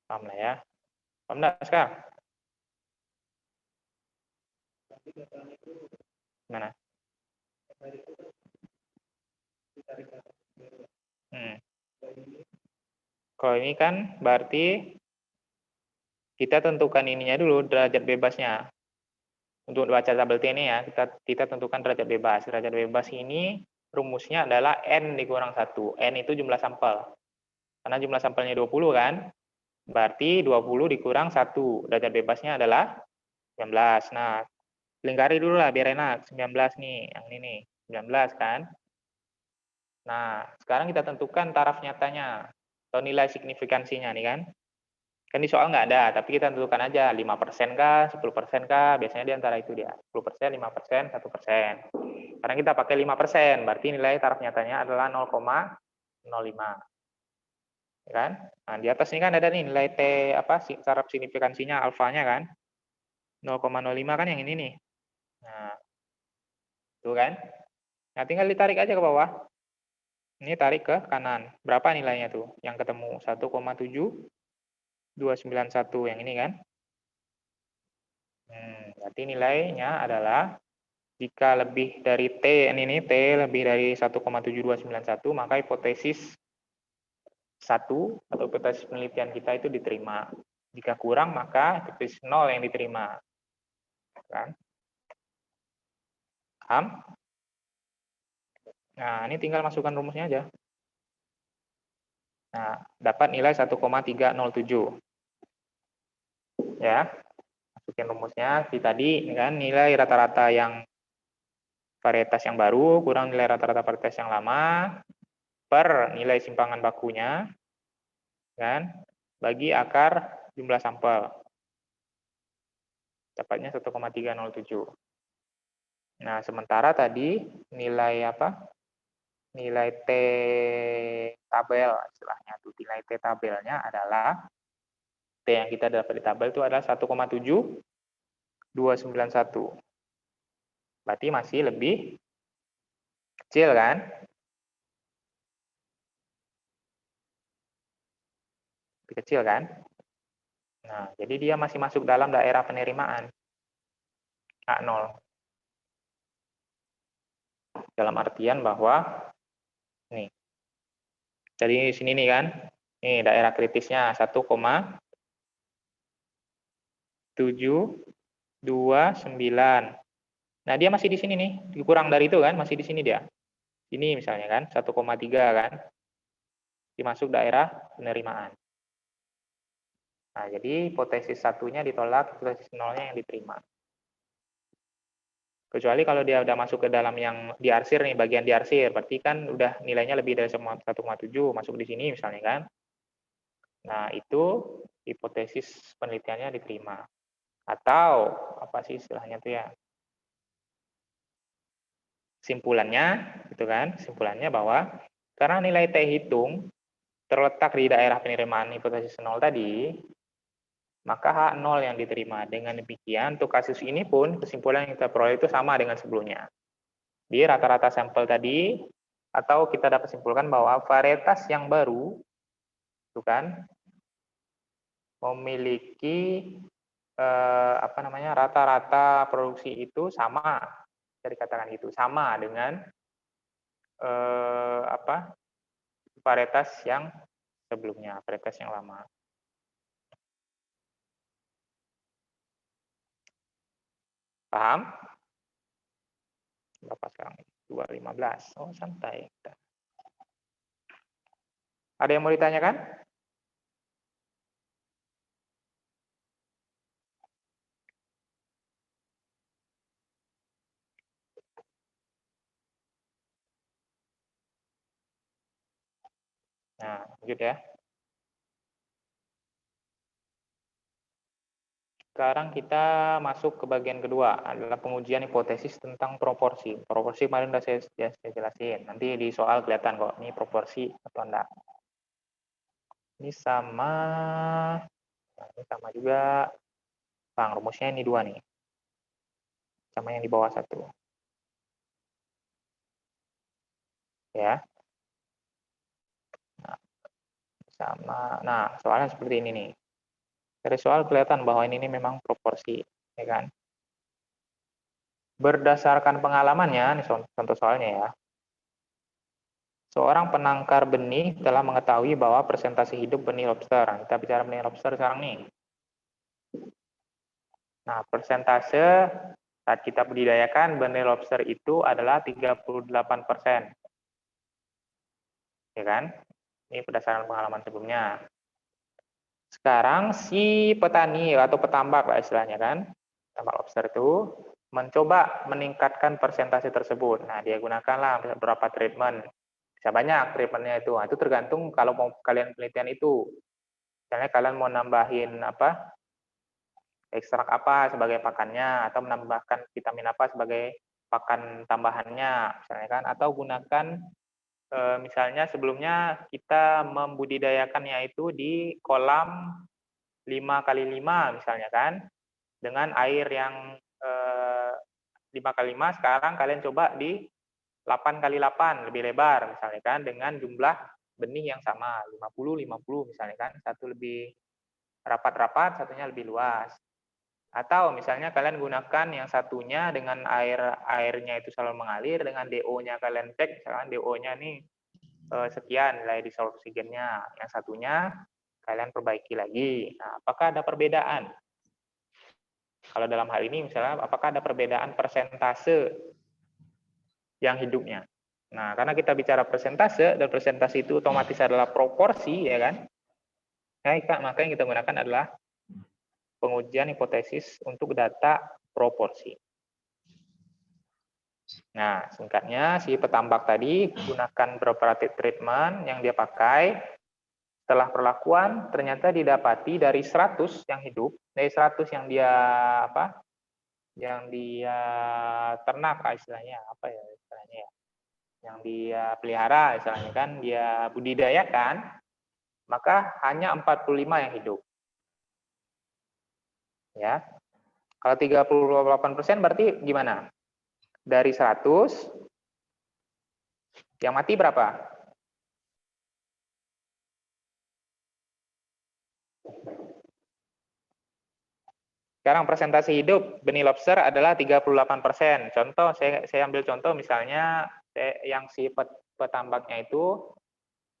Paham lah ya. Paham enggak sekarang? Mana? Kalau ini kan berarti kita tentukan ininya dulu, derajat bebasnya. Untuk baca tabel T ini ya, kita tentukan derajat bebas. Derajat bebas ini rumusnya adalah N dikurang 1. N itu jumlah sampel. Karena jumlah sampelnya 20 kan, berarti 20 dikurang 1. Derajat bebasnya adalah 19. Nah, lingkari dulu lah biar enak. 19 nih, yang ini nih. 19 kan. Nah, sekarang kita tentukan taraf nyatanya. Atau nilai signifikansinya nih kan. Kan di soal nggak ada, tapi kita tentukan aja 5% kah, 10% kah, biasanya di antara itu dia. 10%, 5%, 1%. Karena kita pakai 5%, berarti nilai taraf nyatanya adalah 0,05. Ya kan? Nah, di atas ini kan ada nih nilai T apa taraf signifikansinya alfanya kan. 0,05 kan yang ini nih. Nah, itu kan. Nah, tinggal ditarik aja ke bawah. Ini tarik ke kanan. Berapa nilainya tuh? Yang ketemu 1,7291 yang ini kan. Berarti nilainya adalah jika lebih dari T, ini T lebih dari 1,7291, maka hipotesis 1 atau hipotesis penelitian kita itu diterima. Jika kurang, maka hipotesis 0 yang diterima. Kan? Paham? Nah, ini tinggal masukkan rumusnya aja. Nah, dapat nilai 1,307. Ya. Masukin rumusnya di tadi kan nilai rata-rata yang varietas yang baru kurang nilai rata-rata varietas yang lama per nilai simpangan bakunya, kan, bagi akar jumlah sampel. Dapatnya 1,307. Nah, sementara tadi nilai apa? Nilai T tabel istilahnya tuh. Nilai T tabelnya adalah T yang kita dapat di tabel itu adalah 1,7291. Berarti masih lebih kecil kan? Lebih kecil kan? Nah, jadi dia masih masuk dalam daerah penerimaan A0. Dalam artian bahwa nih. Jadi sini nih kan. Nih daerah kritisnya 1,729. Nah, dia masih di sini nih. Kurang dari itu kan, masih di sini dia. Ini misalnya kan 1,3 kan. Dimasuk daerah penerimaan. Nah, jadi hipotesis satunya ditolak, hipotesis nolnya yang diterima. Kecuali kalau dia udah masuk ke dalam yang diarsir nih, bagian diarsir, berarti kan udah nilainya lebih dari 1,7 masuk di sini misalnya kan. Nah, itu hipotesis penelitiannya diterima. Atau apa sih istilahnya tuh ya? Simpulannya gitu kan, simpulannya bahwa karena nilai T hitung terletak di daerah penerimaan hipotesis 0 tadi, maka H0 yang diterima. Dengan demikian, untuk kasus ini pun kesimpulan yang kita peroleh itu sama dengan sebelumnya. Di rata-rata sampel tadi, atau kita dapat simpulkan bahwa varietas yang baru, itu kan, memiliki rata-rata produksi itu sama, bisa dikatakan gitu, sama dengan varietas yang sebelumnya, varietas yang lama. Paham? Berapa sekarang? 2.15. Oh, santai. Ada yang mau ditanyakan? Nah, lanjut ya. Sekarang kita masuk ke bagian kedua, adalah pengujian hipotesis tentang proporsi. Proporsi kemarin udah saya jelasin. Nanti di soal kelihatan kok, ini proporsi atau enggak. Ini sama juga. Bang, rumusnya ini 2 nih. Sama yang di bawah 1. Ya. Nah, soalnya seperti ini nih. Dari soal kelihatan bahwa ini memang proporsi, ya kan? Berdasarkan pengalamannya, ini contoh soalnya ya. Seorang penangkar benih telah mengetahui bahwa persentase hidup benih lobster. Nah, kita bicara benih lobster sekarang nih. Nah, persentase saat kita budidayakan benih lobster itu adalah 38%. Ya kan? Ini berdasarkan pengalaman sebelumnya. Sekarang si petani atau petambak lah istilahnya kan, petambak lobster itu mencoba meningkatkan persentase tersebut. Nah, dia gunakanlah beberapa treatment. Bisa banyak treatmentnya itu. Nah, itu tergantung kalau mau kalian penelitian itu. Misalnya kalian mau nambahin ekstrak apa sebagai pakannya, atau menambahkan vitamin apa sebagai pakan tambahannya, misalnya kan, atau gunakan misalnya sebelumnya kita membudidayakannya itu di kolam 5x5 misalnya kan, dengan air yang 5x5, sekarang kalian coba di 8x8 lebih lebar misalnya kan, dengan jumlah benih yang sama 50-50 misalnya kan, satu lebih rapat-rapat, satunya lebih luas. Atau misalnya kalian gunakan yang satunya dengan airnya itu selalu mengalir, dengan DO-nya kalian cek, misalkan DO-nya nih sekian nilai dissolved oksigennya, yang satunya kalian perbaiki lagi. Nah, apakah ada perbedaan? Kalau dalam hal ini misalnya, apakah ada perbedaan persentase yang hidupnya? Nah, karena kita bicara persentase, dan persentase itu otomatis adalah proporsi, ya kan? Nah, maka yang kita gunakan adalah pengujian hipotesis untuk data proporsi. Nah, singkatnya si petambak tadi gunakan preparative treatment yang dia pakai. Setelah perlakuan ternyata didapati dari 100 yang hidup, dari 100 yang dia yang dia ternak istilahnya, apa ya istilahnya ya, yang dia pelihara istilahnya kan, dia budidayakan, maka hanya 45 yang hidup. Ya. Kalau 38% berarti gimana? Dari 100 yang mati berapa? Sekarang presentasi hidup benih lobster adalah 38%. Contoh, saya ambil contoh misalnya yang si petambaknya itu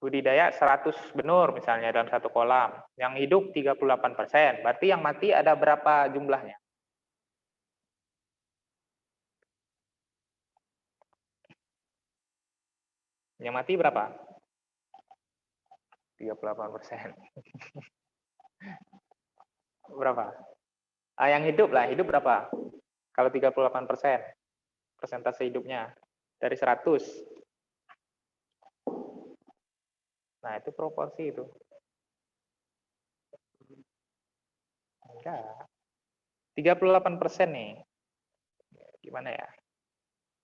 budidaya 100 benur misalnya dalam satu kolam. Yang hidup 38%. Berarti yang mati ada berapa jumlahnya? Yang mati berapa? 38%. Berapa? Yang hidup lah, hidup berapa? Kalau 38%, persentase hidupnya dari 100. Nah, itu proporsi itu. Enggak. 38% nih. Gimana ya?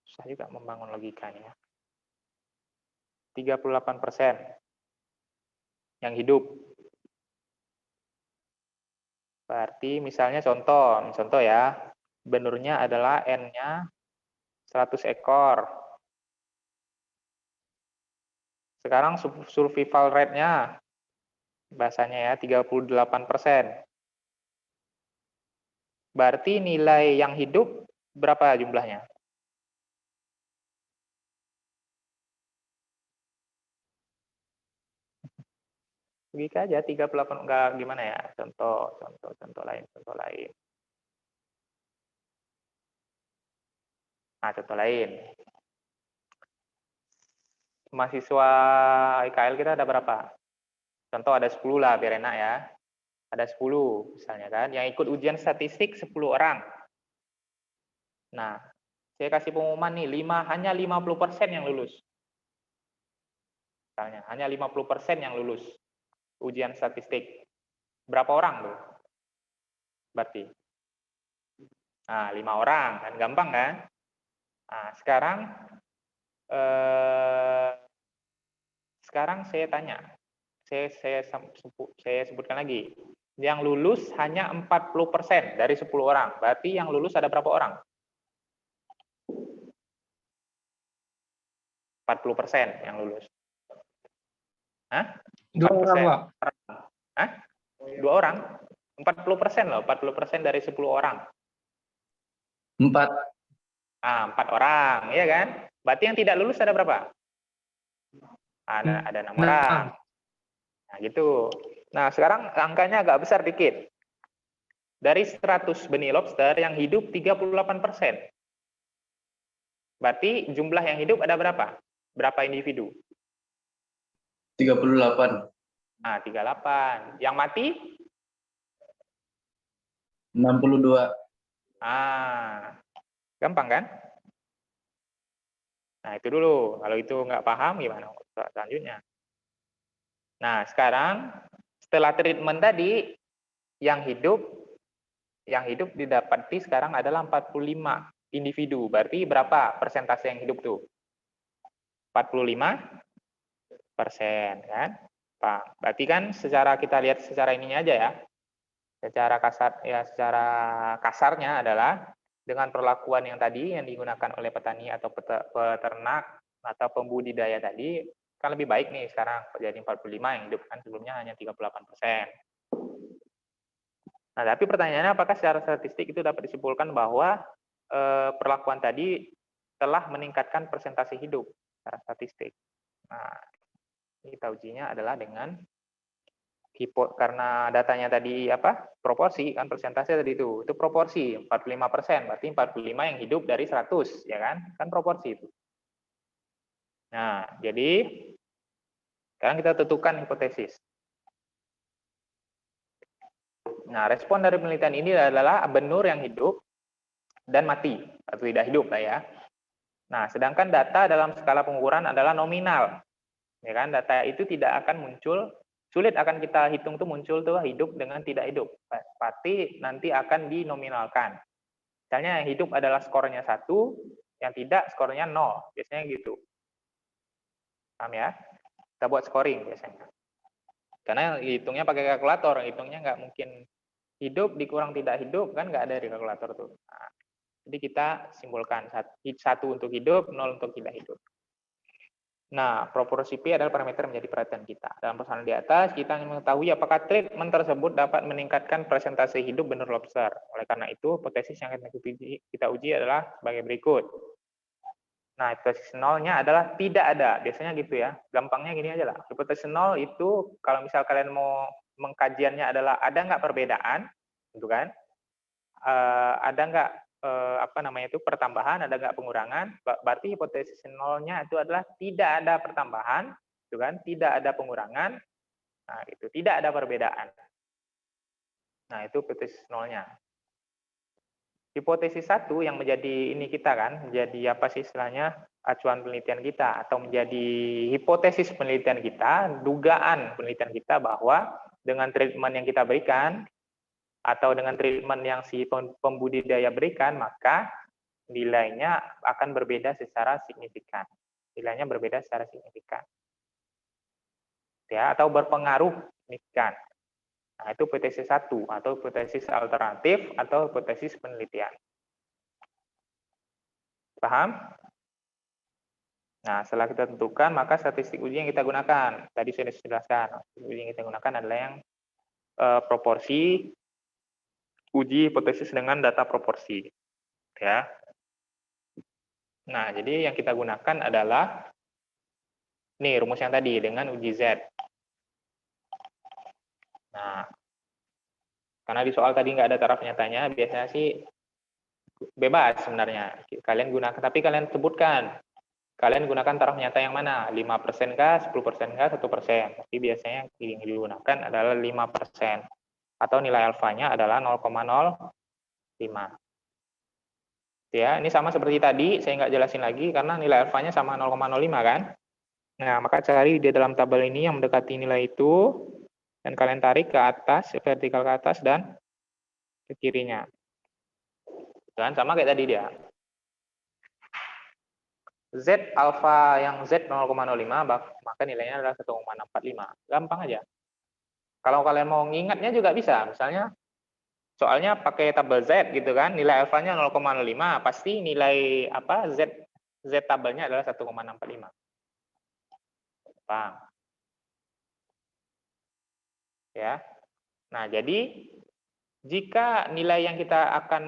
Susah juga membangun logikanya. 38% yang hidup. Berarti misalnya contoh ya, benurnya adalah N-nya 100 ekor. Sekarang survival rate-nya bahasanya ya 38%. Berarti nilai yang hidup berapa jumlahnya? Logika aja 38 enggak gimana ya? Contoh lain. Nah, contoh lain. Mahasiswa IKL kita ada berapa? Contoh ada 10 lah biar enak ya. Ada 10 misalnya kan. Yang ikut ujian statistik 10 orang. Nah, saya kasih pengumuman nih, hanya 50% yang lulus. Misalnya, hanya 50% yang lulus ujian statistik. Berapa orang tuh? Berarti. Nah, 5 orang, kan gampang kan? Nah, sekarang saya tanya, saya sebutkan lagi, yang lulus hanya 40% dari 10 orang. Berarti yang lulus ada berapa orang? 40% yang lulus. Hah? 2 orang, Pak. Hah? 2 orang? 40% loh, 40% dari 10 orang. 4. 4 orang, iya kan? Berarti yang tidak lulus ada berapa? Ada 6 orang. Nah, gitu. Nah, sekarang angkanya agak besar dikit. Dari 100 benih lobster yang hidup 38%. Berarti jumlah yang hidup ada berapa? Berapa individu? 38. Nah, 38. Yang mati? 62. Gampang kan? Nah, itu dulu. Kalau itu nggak paham, gimana selanjutnya? Nah, sekarang setelah treatment tadi, yang hidup didapati sekarang adalah 45 individu. Berarti berapa persentase yang hidup tuh? 45%, kan? Berarti kan kita lihat secara ininya aja ya. Secara kasarnya adalah dengan perlakuan yang tadi yang digunakan oleh petani atau peternak atau pembudidaya tadi, kan lebih baik nih sekarang jadi 45 yang hidup, kan sebelumnya hanya 38%. Nah, tapi pertanyaannya apakah secara statistik itu dapat disimpulkan bahwa perlakuan tadi telah meningkatkan persentase hidup secara statistik. Nah, kita ujinya adalah dengan karena datanya tadi proporsi kan, persentase tadi itu proporsi 45%, berarti 45 yang hidup dari 100 ya kan proporsi itu. Nah, jadi sekarang kita tentukan hipotesis. Nah, respon dari penelitian ini adalah benur yang hidup dan mati atau tidak hidup lah ya. Nah, sedangkan data dalam skala pengukuran adalah nominal. Ya kan, data itu tidak akan muncul, sulit akan kita hitung tuh muncul tuh hidup dengan tidak hidup. Pasti nanti akan dinominalkan. Misalnya hidup adalah skornya 1, yang tidak skornya 0. Biasanya gitu. Paham ya? Kita buat scoring biasanya. Karena hitungnya pakai kalkulator, hitungnya nggak mungkin hidup dikurang tidak hidup, kan nggak ada di kalkulator tuh. Nah, jadi kita simpulkan 1 untuk hidup, 0 untuk tidak hidup. Nah, proporsi P adalah parameter menjadi perhatian kita. Dalam persoalan di atas, kita ingin mengetahui apakah treatment tersebut dapat meningkatkan presentasi hidup benur lobster. Oleh karena itu, hipotesis yang kita uji adalah sebagai berikut. Nah, hipotesis nolnya adalah tidak ada. Biasanya gitu ya. Gampangnya gini aja lah. Hipotesis nol itu, kalau misal kalian mau mengkajiannya adalah ada nggak perbedaan, gitu kan? Ada nggak pertambahan, ada nggak pengurangan, berarti hipotesis nolnya itu adalah tidak ada pertambahan, gitu kan, tidak ada pengurangan, nah itu tidak ada perbedaan. Nah itu hipotesis nolnya. Hipotesis 1 yang menjadi ini kita kan, menjadi apa sih istilahnya, acuan penelitian kita, atau menjadi hipotesis penelitian kita, dugaan penelitian kita bahwa dengan treatment yang kita berikan, atau dengan treatment yang si pembudidaya berikan, maka nilainya akan berbeda secara signifikan. Nilainya berbeda secara signifikan. Ya, atau berpengaruh signifikan. Nah, itu hipotesis 1 atau hipotesis alternatif atau hipotesis penelitian. Paham? Nah, setelah kita tentukan, maka statistik uji yang kita gunakan. Tadi sudah dijelaskan. Statistik uji yang kita gunakan adalah yang proporsi uji hipotesis dengan data proporsi. Ya. Nah, jadi yang kita gunakan adalah nih rumus yang tadi dengan uji Z. Nah, karena di soal tadi nggak ada taraf nyatanya, biasanya sih bebas sebenarnya. Kalian gunakan, tapi kalian sebutkan. Kalian gunakan taraf nyata yang mana? 5% kah, 10% kah, 1%. Tapi biasanya yang digunakan adalah 5%. Atau nilai alfanya adalah 0,05. Ya, ini sama seperti tadi, saya nggak jelasin lagi karena nilai alfanya sama 0,05 kan. Nah, maka cari di dalam tabel ini yang mendekati nilai itu, dan kalian tarik ke atas, vertikal ke atas dan ke kirinya. Dan sama kayak tadi dia. Z alfa yang Z 0,05, maka nilainya adalah 1,645. Gampang aja. Kalau kalian mau ngingatnya juga bisa. Misalnya, soalnya pakai tabel Z gitu kan, nilai alfanya 0,05, pasti nilai apa Z tabelnya adalah 1,645. Bang. Ya. Nah, jadi jika nilai yang kita akan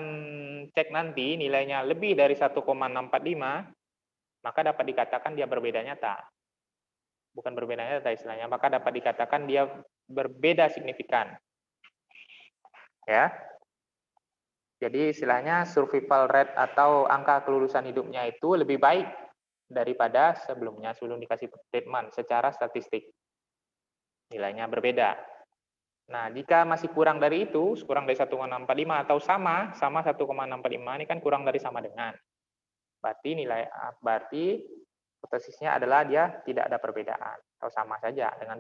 cek nanti nilainya lebih dari 1,645, maka dapat dikatakan dia berbeda nyata. Bukan berbeda nyata istilahnya, maka dapat dikatakan dia berbeda signifikan. Ya. Jadi istilahnya survival rate atau angka kelulusan hidupnya itu lebih baik daripada sebelumnya, sebelum dikasih treatment secara statistik. Nilainya berbeda. Nah, jika masih kurang dari itu, kurang dari 1,645 atau sama 1,645, ini kan kurang dari sama dengan. Berarti hipotesisnya adalah dia tidak ada perbedaan atau sama saja dengan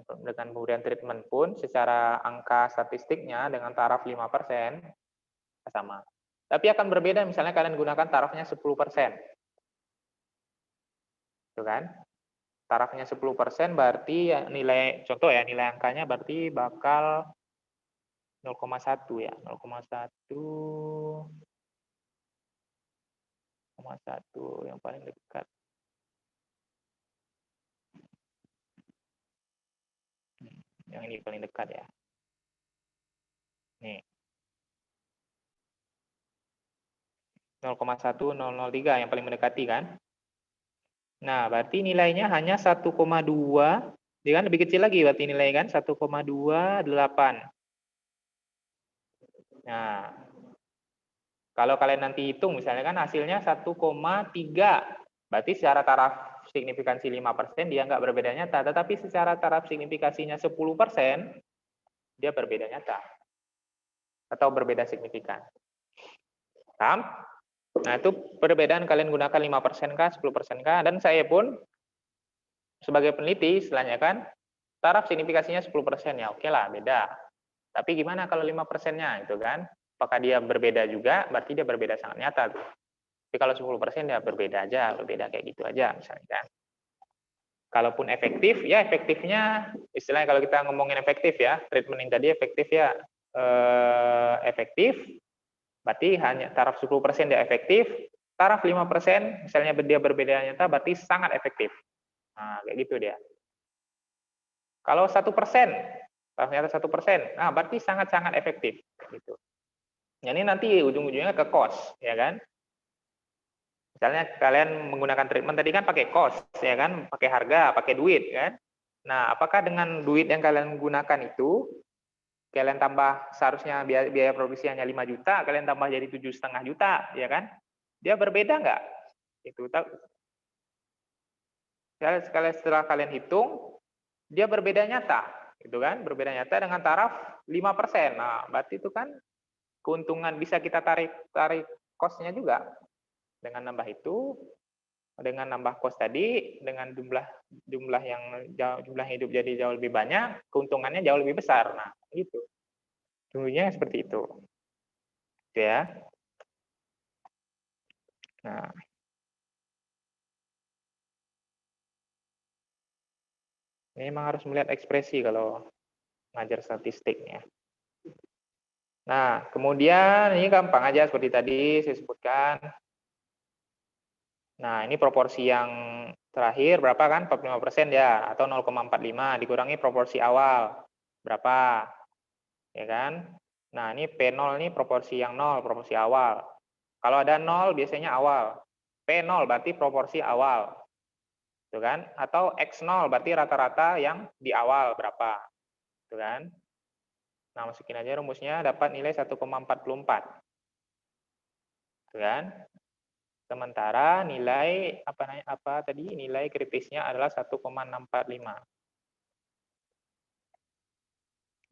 pemberian treatment pun secara angka statistiknya dengan taraf 5% sama. Tapi akan berbeda misalnya kalian gunakan tarafnya 10%. Itu kan? Tarafnya 10% berarti nilai contoh ya, nilai angkanya berarti bakal 0,1 ya, 0,1 yang paling dekat. Yang ini paling dekat ya. Nih. 0,1003 yang paling mendekati kan. Nah, berarti nilainya hanya 1,2, dia kan lebih kecil lagi berarti nilai kan 1,28. Nah, kalau kalian nanti hitung misalnya kan hasilnya 1,3. Berarti secara taraf signifikansi 5% dia nggak berbeda nyata, tetapi secara taraf signifikasinya 10% dia berbeda nyata. Atau berbeda signifikan. Paham? Nah, itu perbedaan kalian gunakan 5% kah, 10% kah, dan saya pun sebagai peneliti istilahnya kan, taraf signifikasinya 10% ya oke lah, beda. Tapi gimana kalau 5%-nya itu kan? Apakah dia berbeda juga? Berarti dia berbeda sangat nyata tuh. Tapi kalau 10% ya berbeda aja, berbeda kayak gitu aja misalnya kan. Kalaupun efektif, ya efektifnya, istilahnya kalau kita ngomongin efektif ya, treatment yang tadi efektif ya, efektif, berarti hanya taraf 10% dia efektif, taraf 5%, misalnya dia berbeda nyata, berarti sangat efektif. Nah, kayak gitu dia. Kalau 1%, ternyata 1%, nah berarti sangat-sangat efektif. Gitu. Ini nanti ujung-ujungnya ke cost, ya kan? Misalnya kalian menggunakan treatment tadi kan pakai cost, ya kan? Pakai harga, pakai duit, kan? Nah, apakah dengan duit yang kalian gunakan itu, kalian tambah seharusnya biaya produksi hanya 5 juta, kalian tambah jadi 7,5 juta, ya kan? Dia berbeda nggak? Itu sekali setelah kalian hitung, dia berbeda nyata, gitu kan? Berbeda nyata dengan taraf 5%. Nah, berarti itu kan keuntungan bisa kita tarik cost-nya juga. Dengan nambah itu, dengan nambah cost tadi, dengan jumlah hidup jadi jauh lebih banyak, keuntungannya jauh lebih besar. Nah, gitu. Dulunya seperti itu. Gitu ya. Nah, ini memang harus melihat ekspresi kalau ngajar statistiknya. Nah, kemudian ini gampang aja seperti tadi saya sebutkan. Nah, ini proporsi yang terakhir berapa kan? 45% ya, atau 0,45 dikurangi proporsi awal. Berapa? Ya kan? Nah, ini P0 ini proporsi yang 0, proporsi awal. Kalau ada 0 biasanya awal. P0 berarti proporsi awal. Gitu kan? Atau X0 berarti rata-rata yang di awal berapa. Gitu kan? Nah, masukin aja rumusnya dapat nilai 1,44. Gitu kan? Sementara nilai apa tadi? Nilai kritisnya adalah 1,645.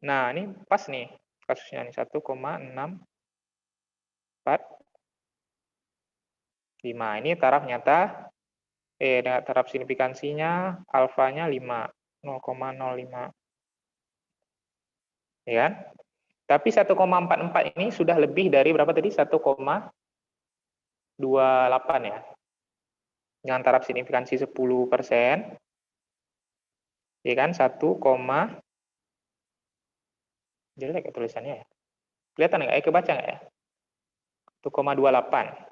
Nah, ini pas nih kasusnya nih 1,645. Ini taraf nyata taraf signifikansinya alfanya 5, 0,05. Ya kan? Tapi 1,44 ini sudah lebih dari berapa tadi? 1,28 ya. Dengan taraf signifikansi 10%. Ya kan? 1, jelek ya tulisannya ya. Kelihatan nggak? Kebaca nggak ya? 1,28.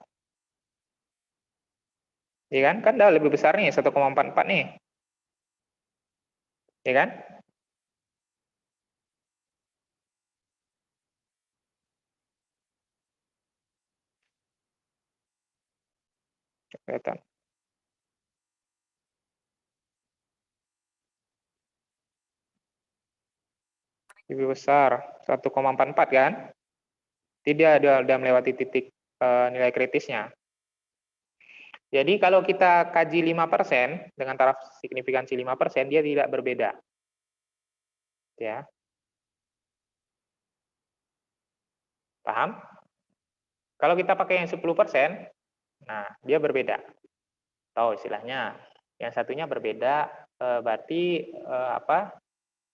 Ya kan? Kan udah lebih besar nih, 1,44 nih. Ya kan? Kelihatan. Lebih besar, 1,44 kan? Tidak, sudah melewati titik nilai kritisnya. Jadi kalau kita kaji 5% dengan taraf signifikansi 5%, dia tidak berbeda. Ya. Paham? Kalau kita pakai yang 10%, nah dia berbeda. Tahu istilahnya. Yang satunya berbeda, berarti apa?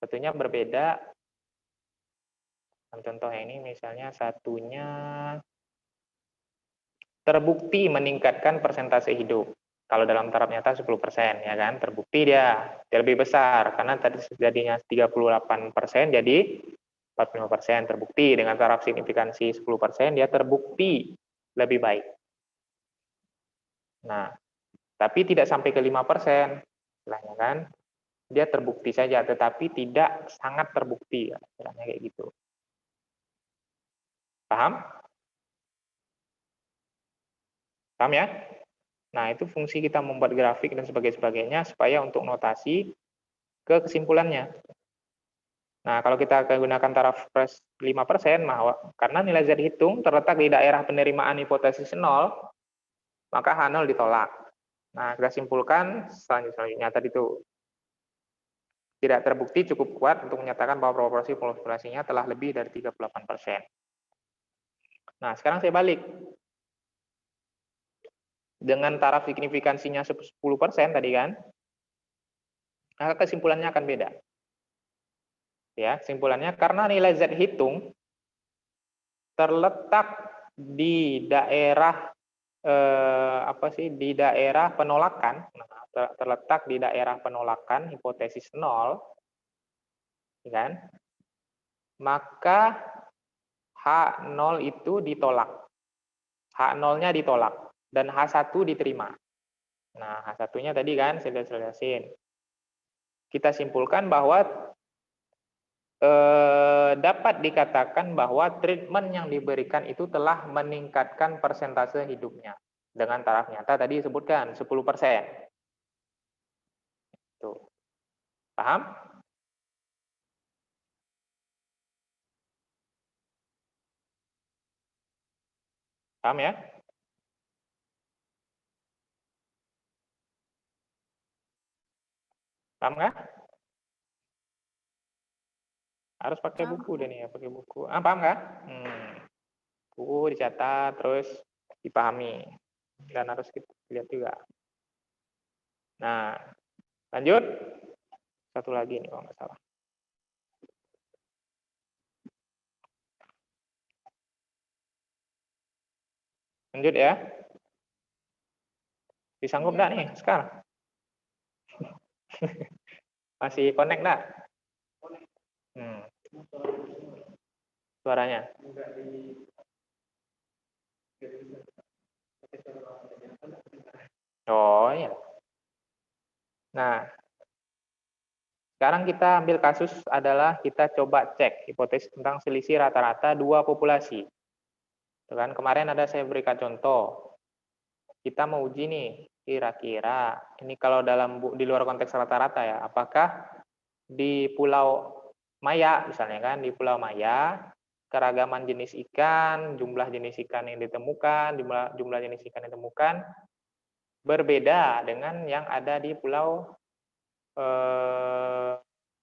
Satunya berbeda. Contohnya ini misalnya satunya terbukti meningkatkan persentase hidup. Kalau dalam taraf nyata 10%, ya kan? Terbukti dia lebih besar, karena tadi jadinya 38% jadi 45%. Terbukti dengan taraf signifikansi 10%, dia terbukti lebih baik. Nah, tapi tidak sampai ke 5%, istilahnya kan? Dia terbukti saja, tetapi tidak sangat terbukti, istilahnya kayak gitu. Paham? Paham ya? Nah, itu fungsi kita membuat grafik dan sebagainya supaya untuk notasi ke kesimpulannya. Nah, kalau kita gunakan taraf 5%, karena nilai Z hitung terletak di daerah penerimaan hipotesis 0, maka H0 ditolak. Nah, kita simpulkan selanjutnya tadi itu tidak terbukti cukup kuat untuk menyatakan bahwa proporsi populasinya telah lebih dari 38%. Nah, sekarang saya balik. dengan taraf signifikansinya 10% tadi kan, maka kesimpulannya akan beda. Ya, kesimpulannya karena nilai Z hitung terletak di daerah di daerah penolakan, terletak di daerah penolakan hipotesis 0, kan? Maka H0 itu ditolak. H0-nya ditolak dan H1 diterima. Nah, H1-nya tadi kan saya jelasin. Kita simpulkan bahwa dapat dikatakan bahwa treatment yang diberikan itu telah meningkatkan persentase hidupnya dengan taraf nyata tadi disebutkan 10%. Tuh. Paham? Paham ya? Paham nggak? Harus pakai buku deh nih ya, pakai buku. Paham nggak? Buku dicatat, terus dipahami. Dan harus kita lihat juga. Nah, lanjut. Satu lagi nih kalau nggak salah. Lanjut ya. Disanggup nggak nih sekarang? Masih connect nggak? Suaranya. Oh iya. Nah, sekarang kita ambil kasus adalah kita coba cek hipotesis tentang selisih rata-rata dua populasi. Kan kemarin ada saya berikan contoh. Kita mau uji nih, kira-kira ini kalau di luar konteks rata-rata ya, apakah di Pulau Maya misalnya kan, di Pulau Maya keragaman jenis ikan, jumlah jenis ikan yang ditemukan, jumlah jenis ikan yang ditemukan berbeda dengan yang ada di Pulau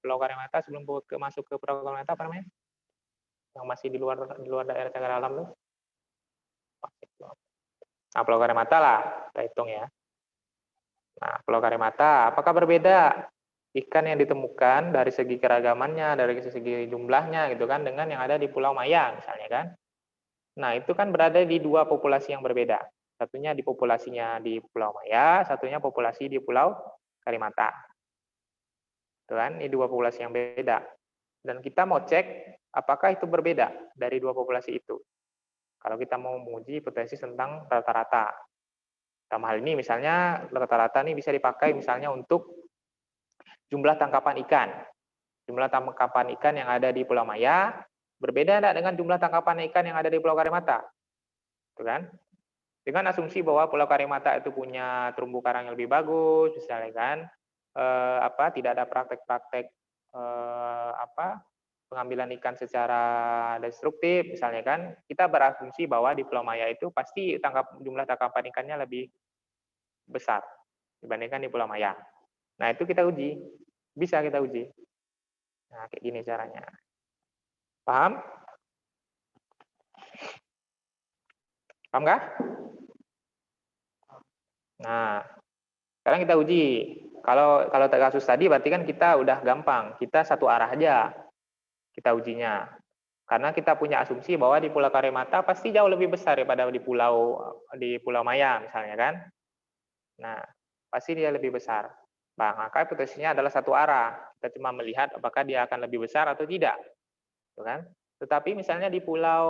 Karimata sebelum masuk ke Pulau Karimata apa namanya? Yang masih di luar daerah cagar alam tuh. Nah, Pulau Karimata lah, kita hitung ya. Nah, Pulau Karimata, apakah berbeda ikan yang ditemukan dari segi keragamannya, dari segi jumlahnya gitu kan, dengan yang ada di Pulau Maya misalnya kan? Nah, itu kan berada di dua populasi yang berbeda. Satunya di populasinya di Pulau Maya, satunya populasi di Pulau Karimata. Itu kan, ini dua populasi yang beda. Dan kita mau cek apakah itu berbeda dari dua populasi itu. Kalau kita mau menguji hipotesis tentang rata-rata. Dalam hal ini misalnya rata-rata ini bisa dipakai misalnya untuk jumlah tangkapan ikan. Jumlah tangkapan ikan yang ada di Pulau Maya berbeda enggak dengan jumlah tangkapan ikan yang ada di Pulau Karimata? Itu kan? Dengan asumsi bahwa Pulau Karimata itu punya terumbu karang yang lebih bagus, misalnya kan, tidak ada praktek-praktek pengambilan ikan secara destruktif, misalnya kan, kita berasumsi bahwa di Pulau Maya itu pasti jumlah tangkapan ikannya lebih besar dibandingkan di Pulau Maya. Nah, itu kita uji. Bisa kita uji. Nah, kayak gini caranya. Paham? Paham nggak? Nah, sekarang kita uji. Kalau kasus tadi berarti kan kita udah gampang. Kita satu arah aja kita ujinya. Karena kita punya asumsi bahwa di Pulau Karimata pasti jauh lebih besar daripada di Pulau Maya misalnya kan. Nah, pasti dia lebih besar. Maka hipotesisnya adalah satu arah. Kita cuma melihat apakah dia akan lebih besar atau tidak. Gitu kan? Tetapi misalnya di Pulau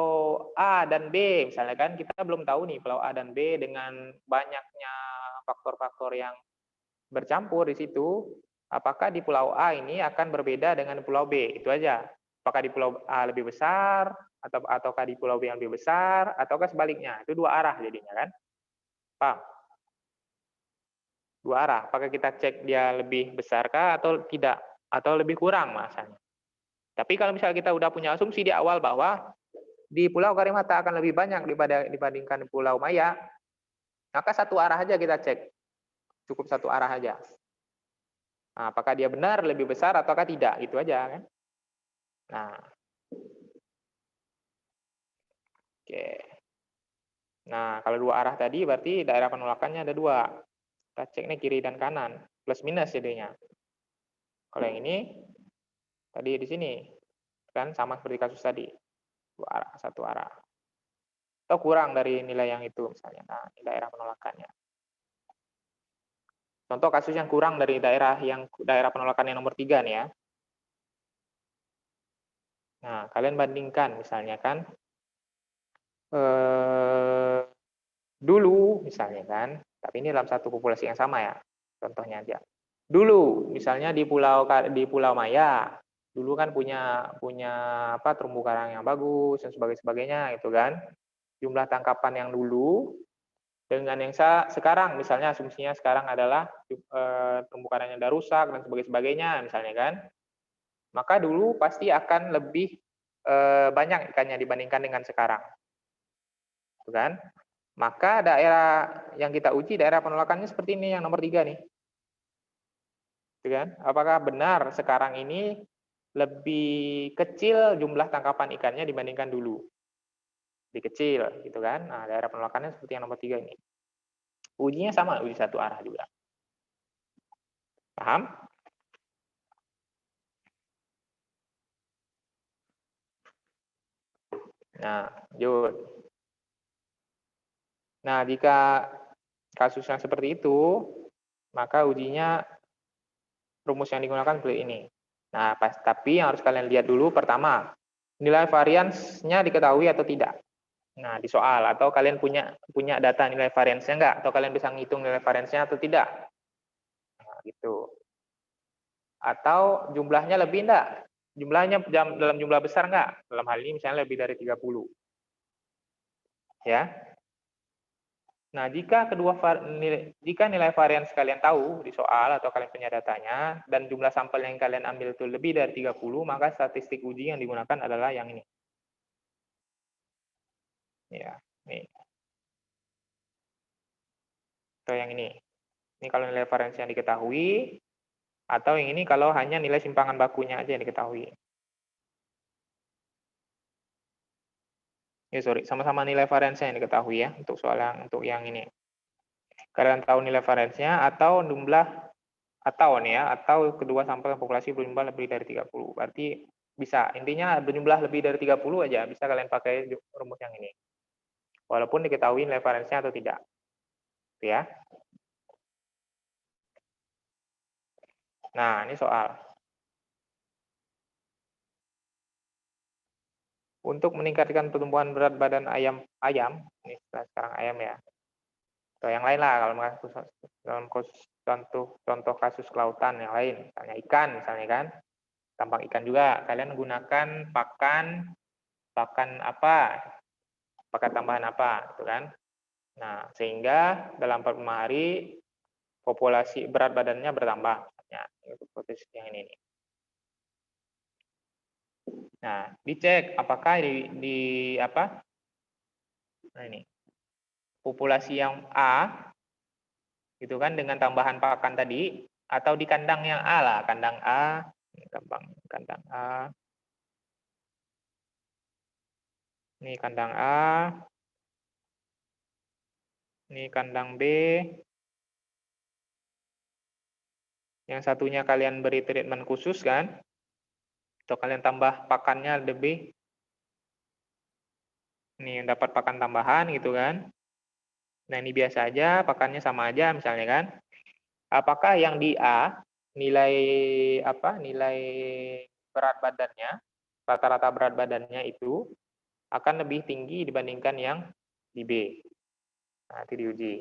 A dan B, misalnya kan kita belum tahu nih Pulau A dan B dengan banyaknya faktor-faktor yang bercampur di situ, apakah di Pulau A ini akan berbeda dengan Pulau B? Itu aja. Apakah di Pulau A lebih besar, ataukah di Pulau B yang lebih besar, ataukah sebaliknya? Itu dua arah jadinya kan? Paham? Dua arah. Apakah kita cek dia lebih besarkah atau tidak? Atau lebih kurang masanya? Tapi kalau misalnya kita udah punya asumsi di awal bahwa di Pulau Karimata akan lebih banyak dibandingkan Pulau Maya, maka satu arah aja kita cek. Cukup satu arah aja. Nah, apakah dia benar lebih besar ataukah tidak? Itu aja kan. Nah. Oke. Nah, kalau dua arah tadi berarti daerah penolakannya ada dua. Kita cek nih kiri dan kanan, plus minus jadinya. Kalau yang ini, tadi di sini, kan sama seperti kasus tadi, dua arah, satu arah. Atau kurang dari nilai yang itu misalnya, nah ini daerah penolakannya. Contoh kasus yang kurang dari daerah penolakan yang nomor 3 nih ya. Nah, kalian bandingkan misalnya kan, dulu misalnya kan, tapi ini dalam satu populasi yang sama ya, contohnya aja. Dulu misalnya di Pulau Maya, dulu kan punya terumbu karang yang bagus dan sebagainya gitu kan. Jumlah tangkapan yang dulu dengan yang sekarang, misalnya asumsinya sekarang adalah terumbu karangnya udah rusak dan sebagainya misalnya kan, maka dulu pasti akan lebih banyak ikannya dibandingkan dengan sekarang, gitu kan? Maka daerah yang kita uji daerah penolakannya seperti ini yang nomor 3 nih, gitu kan? Apakah benar sekarang ini lebih kecil jumlah tangkapan ikannya dibandingkan dulu? Lebih kecil, gitu kan? Nah, daerah penolakannya seperti yang nomor 3 ini. Ujinya sama, uji satu arah juga. Paham? Nah, lanjut. Nah, jika kasus yang seperti itu, maka ujinya rumus yang digunakan seperti ini. Nah, tapi yang harus kalian lihat dulu pertama, nilai variansnya diketahui atau tidak. Nah, di soal atau kalian punya data nilai variansnya enggak, atau kalian bisa ngitung nilai variansnya atau tidak. Nah, gitu. Atau jumlahnya lebih enggak? Jumlahnya dalam jumlah besar enggak? Dalam hal ini misalnya lebih dari 30. Ya. Nah, jika nilai varians kalian tahu di soal atau kalian punya datanya dan jumlah sampel yang kalian ambil itu lebih dari 30, maka statistik uji yang digunakan adalah yang ini. Ya, nih. Atau yang ini. Ini kalau nilai varians yang diketahui, atau yang ini kalau hanya nilai simpangan bakunya aja yang diketahui. Ya, sorry, sama-sama nilai variansnya yang diketahui ya untuk untuk yang ini. Kalian tahu nilai variansnya atau jumlah atau kedua sampel populasi berjumlah lebih dari 30. Berarti bisa, intinya berjumlah lebih dari 30 aja bisa kalian pakai rumus yang ini. Walaupun diketahui nilai variansnya atau tidak. Gitu ya. Nah, ini soal. Untuk meningkatkan pertumbuhan berat badan ayam, ini sekarang ayam ya. Atau yang lain lah kalau dalam contoh kasus kelautan yang lain, misalnya ikan misalnya kan. Tampang ikan juga kalian gunakan pakan apa? Pakan tambahan apa gitu kan. Nah, sehingga dalam 45 hari populasi berat badannya bertambah. Ya, itu posisi yang ini nih. Nah, dicek apakah di apa? Nah, ini. Populasi yang A gitu kan dengan tambahan pakan tadi atau di kandang yang A lah, kandang A, kandang A. Ini kandang A. Ini kandang B. Yang satunya kalian beri treatment khusus kan? Atau kalian tambah pakannya lebih. Ini dapat pakan tambahan gitu kan. Nah, ini biasa aja, pakannya sama aja misalnya kan. Apakah yang di A nilai berat badannya, rata-rata berat badannya itu akan lebih tinggi dibandingkan yang di B. Nah, itu diuji.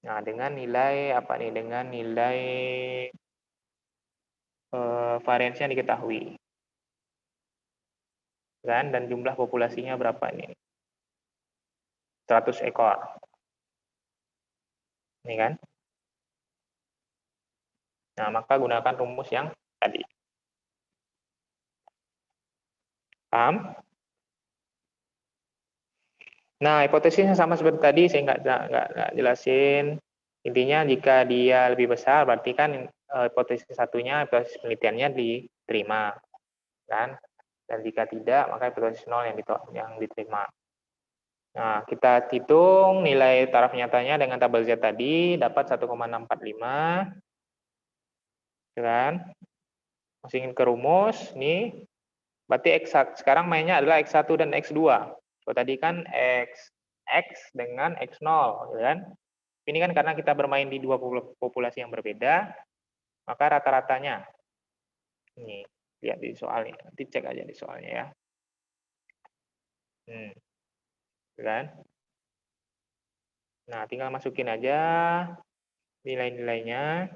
Nah, dengan nilai dengan nilai variansnya diketahui. Kan? Dan jumlah populasinya berapa ini? 100 ekor. Ini kan? Nah, maka gunakan rumus yang tadi. Paham? Nah, hipotesisnya sama seperti tadi, saya nggak jelasin. Intinya jika dia lebih besar, berarti kan hipotesis satunya, hipotesis penelitiannya diterima. Kan? Dan jika tidak, maka hipotesis nol yang diterima. Nah, kita hitung nilai taraf nyatanya dengan tabel Z tadi, dapat 1,645. Kan? Masukin ke rumus, nih. Berarti sekarang mainnya adalah X1 dan X2. So, tadi kan X dengan X0, kan? Ini kan karena kita bermain di dua populasi yang berbeda, maka rata-ratanya. Nih, lihat di soalnya. Nanti cek aja di soalnya ya. Kan? Nah, tinggal masukin aja nilai-nilainya.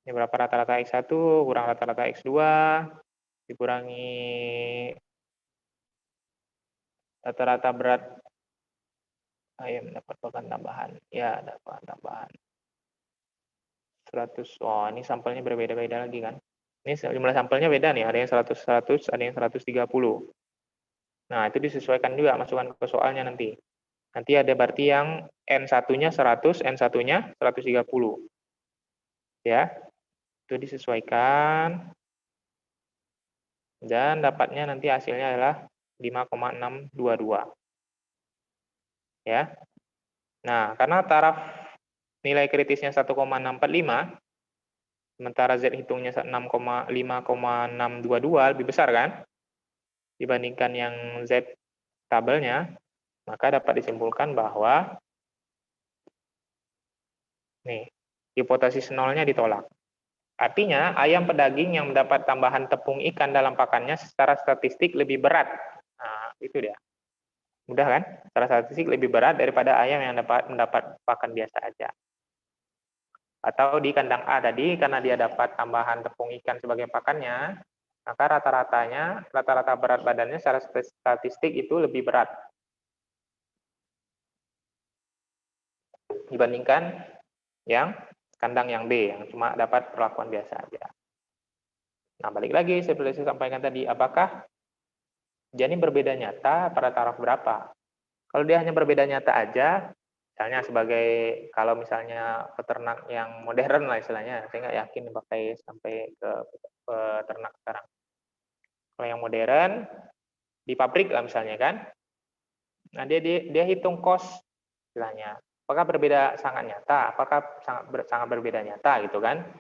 Ini berapa rata-rata X1 kurang rata-rata X2 dikurangi rata-rata berat ayam dapat pakan tambahan. Ya, dapat tambahan 100. Oh, ini sampelnya berbeda-beda lagi kan. Ini jumlah sampelnya beda nih, ada yang 100, ada yang 130. Nah, itu disesuaikan juga masukkan ke soalnya nanti. Nanti ada berarti yang N1-nya 100, N1-nya 130. Ya. Itu disesuaikan. Dan dapatnya nanti hasilnya adalah 5,622. Ya. Nah, karena taraf nilai kritisnya 1,645, sementara Z hitungnya 5,622 lebih besar kan dibandingkan yang Z tabelnya, maka dapat disimpulkan bahwa nih, hipotesis nolnya ditolak. Artinya, ayam pedaging yang mendapat tambahan tepung ikan dalam pakannya secara statistik lebih berat. Nah, itu dia. Mudah kan? Secara statistik lebih berat daripada ayam yang mendapat pakan biasa aja. Atau di kandang A tadi, karena dia dapat tambahan tepung ikan sebagai pakannya, maka rata-rata berat badannya secara statistik itu lebih berat dibandingkan yang kandang yang B, yang cuma dapat perlakuan biasa aja. Nah, balik lagi seperti saya sampaikan tadi, apakah dia ini berbeda nyata pada taraf berapa? Kalau dia hanya berbeda nyata aja, misalnya sebagai, kalau misalnya peternak yang modern lah istilahnya, saya nggak yakin pakai sampai ke peternak sekarang. Kalau yang modern, di pabrik lah misalnya kan, nah dia hitung cost istilahnya. Apakah berbeda sangat nyata? Apakah sangat berbeda nyata gitu kan?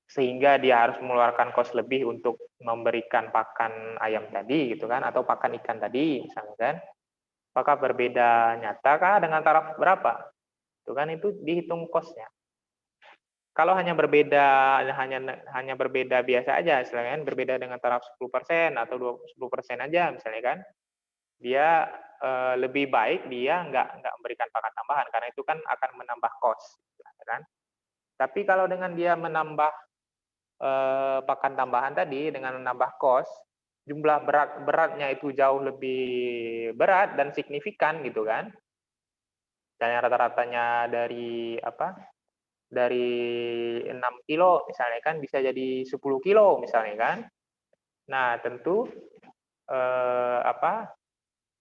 Sehingga dia harus mengeluarkan kos lebih untuk memberikan pakan ayam tadi gitu kan, atau pakan ikan tadi misalnya kan. Apakah berbeda nyata kah dengan taraf berapa? Itu kan itu dihitung kosnya. Kalau hanya berbeda biasa aja, istilahnya berbeda dengan taraf 10% atau 10% aja misalnya kan, dia lebih baik dia nggak memberikan pakan tambahan karena itu kan akan menambah kos, kan? Tapi kalau dengan dia menambah pakan tambahan tadi dengan menambah kos, jumlah beratnya itu jauh lebih berat dan signifikan gitu kan. Misalnya rata-ratanya dari 6 kilo misalnya kan bisa jadi 10 kilo misalnya kan. Nah, tentu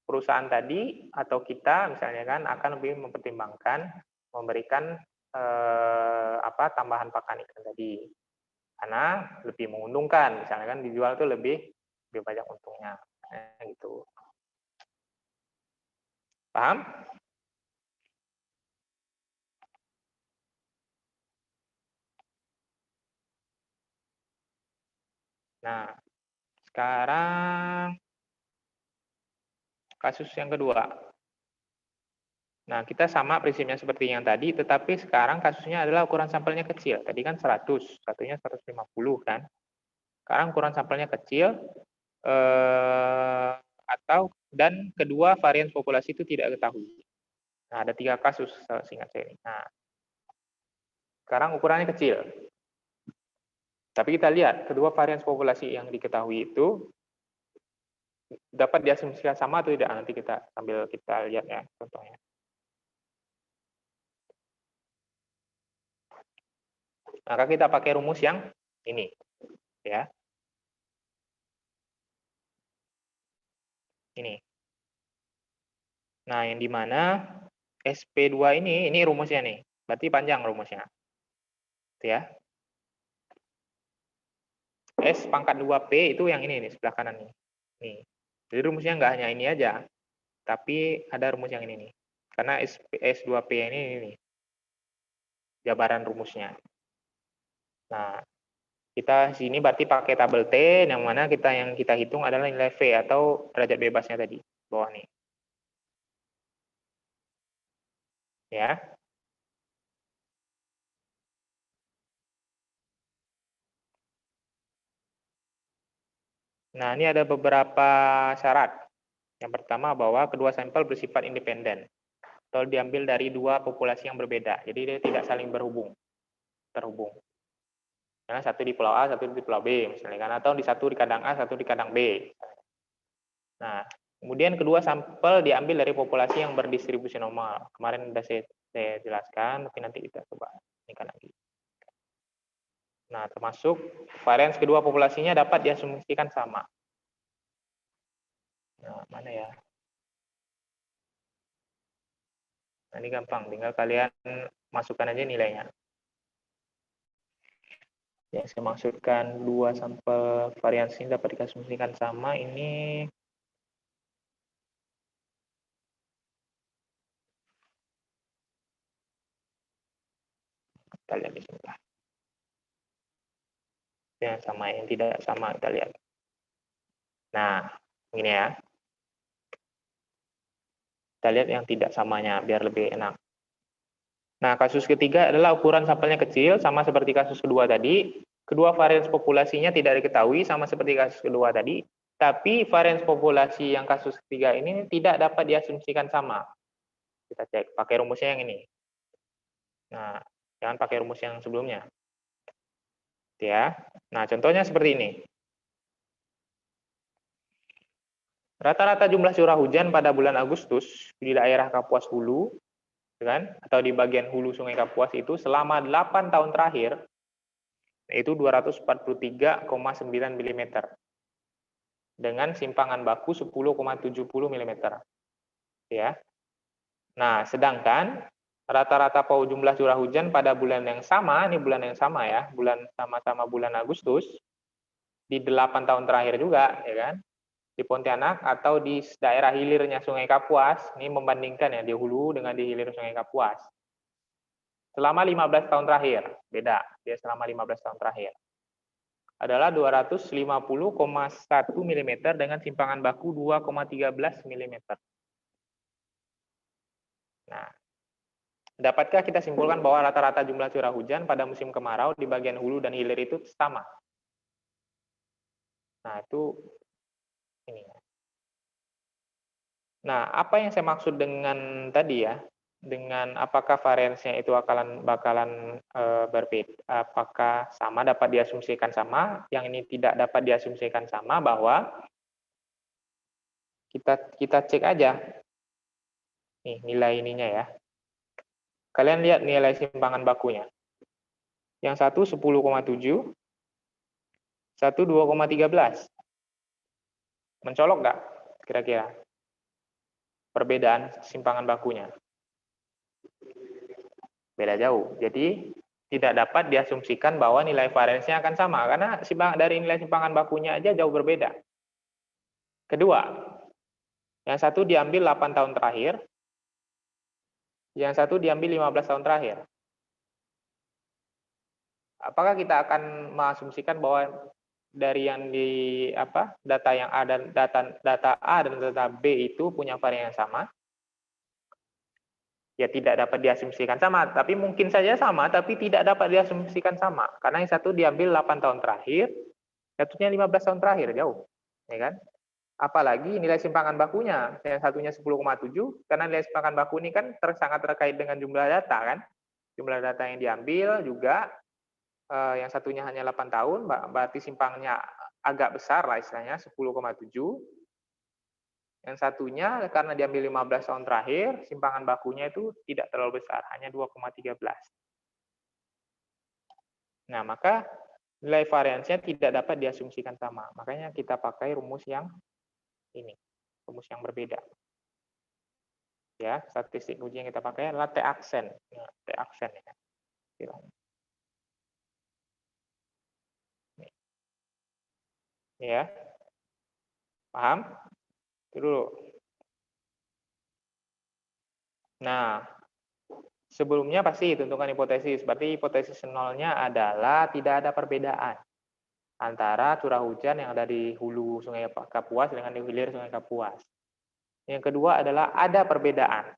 perusahaan tadi atau kita misalnya kan akan lebih mempertimbangkan memberikan tambahan pakan ikan tadi. Karena lebih menguntungkan, misalnya kan dijual tuh lebih banyak untungnya, gitu. Paham? Nah, sekarang kasus yang kedua. Nah, kita sama prinsipnya seperti yang tadi, tetapi sekarang kasusnya adalah ukuran sampelnya kecil. Tadi kan 100, satunya 150 kan. Sekarang ukuran sampelnya kecil, dan kedua varian populasi itu tidak ketahui. Nah, ada 3 kasus seingat saya ini. Nah, sekarang ukurannya kecil. Tapi kita lihat, kedua varian populasi yang diketahui itu dapat diasumsikan sama atau tidak. Nanti sambil kita lihat ya contohnya. Maka kita pakai rumus yang ini. Ya. Ini. Nah, yang dimana SP2 ini rumusnya nih. Berarti panjang rumusnya. Ya. S pangkat 2P itu yang ini nih, sebelah kanan nih. Nih. Jadi rumusnya nggak hanya ini aja, tapi ada rumus yang ini nih. Karena S2P ini nih, jabaran rumusnya. Nah, kita sini berarti pakai tabel T, yang mana yang kita hitung adalah nilai V atau derajat bebasnya tadi, bawah nih. Ya. Nah, ini ada beberapa syarat. Yang pertama bahwa kedua sampel bersifat independen atau diambil dari dua populasi yang berbeda. Jadi dia tidak saling terhubung. Karena satu di pulau A, satu di pulau B misalnya kan, atau di satu di kandang A, satu di kandang B. Nah, kemudian kedua sampel diambil dari populasi yang berdistribusi normal. Kemarin sudah saya jelaskan, tapi nanti kita coba ini kan lagi. Nah, termasuk varians kedua populasinya dapat diasumsikan sama. Nah, mana ya? Nah, ini gampang, tinggal kalian masukkan aja nilainya. Yang saya maksudkan dua sampel varians ini dapat diasumsikan sama, ini kita lihat di sini. Yang sama, yang tidak sama kita lihat. Nah, ini ya. Kita lihat yang tidak samanya biar lebih enak. Nah, kasus ketiga adalah ukuran sampelnya kecil, sama seperti kasus kedua tadi. Kedua varians populasinya tidak diketahui, sama seperti kasus kedua tadi. Tapi varians populasi yang kasus ketiga ini tidak dapat diasumsikan sama. Kita cek, pakai rumusnya yang ini. Nah, jangan pakai rumus yang sebelumnya. Ya. Nah, contohnya seperti ini. Rata-rata jumlah curah hujan pada bulan Agustus di daerah Kapuas Hulu, kan, atau di bagian hulu Sungai Kapuas itu selama 8 tahun terakhir yaitu 243,9 mm dengan simpangan baku 10,70 mm. Ya. Nah, sedangkan rata-rata jumlah curah hujan pada bulan yang sama, ini bulan yang sama ya, bulan sama-sama bulan Agustus di 8 tahun terakhir juga, ya kan? Di Pontianak atau di daerah hilirnya Sungai Kapuas, ini membandingkan ya di hulu dengan di hilir Sungai Kapuas. Selama 15 tahun terakhir, beda, dia selama 15 tahun terakhir. Adalah 250,1 mm dengan simpangan baku 2,13 mm. Nah, dapatkah kita simpulkan bahwa rata-rata jumlah curah hujan pada musim kemarau di bagian hulu dan hilir itu sama? Nah, itu ini. Nah, apa yang saya maksud dengan tadi ya, dengan apakah variansnya itu bakalan berbeda, apakah sama dapat diasumsikan sama, yang ini tidak dapat diasumsikan sama, bahwa kita cek aja nih nilai ininya ya. Kalian lihat nilai simpangan bakunya. Yang satu 10,7, satu 2,13. Mencolok nggak kira-kira perbedaan simpangan bakunya? Beda jauh. Jadi tidak dapat diasumsikan bahwa nilai variansnya akan sama karena dari nilai simpangan bakunya aja jauh berbeda. Kedua, yang satu diambil 8 tahun terakhir, yang satu diambil 15 tahun terakhir. Apakah kita akan mengasumsikan bahwa dari yang di data yang A dan data A dan data B itu punya varian yang sama? Ya tidak dapat diasumsikan sama, tapi mungkin saja sama, tapi tidak dapat diasumsikan sama. Karena yang satu diambil 8 tahun terakhir, satunya 15 tahun terakhir, jauh. Ya kan? Apalagi nilai simpangan bakunya, yang satunya 10,7, karena nilai simpangan baku ini kan sangat terkait dengan jumlah data, kan? Jumlah data yang diambil juga, yang satunya hanya 8 tahun, berarti simpangnya agak besar lah istilahnya, 10,7. Yang satunya karena diambil 15 tahun terakhir, simpangan bakunya itu tidak terlalu besar, hanya 2,13. Nah, maka nilai variansnya tidak dapat diasumsikan sama. Makanya kita pakai rumus yang ini, rumus yang berbeda. Ya, statistik uji yang kita pakai adalah T aksen. Nah, T aksen ya. Ya. Paham? Itu dulu. Nah, sebelumnya pasti tentukan hipotesis. Berarti hipotesis nolnya adalah tidak ada perbedaan antara curah hujan yang ada di hulu Sungai Kapuas dengan di hilir Sungai Kapuas. Yang kedua adalah ada perbedaan,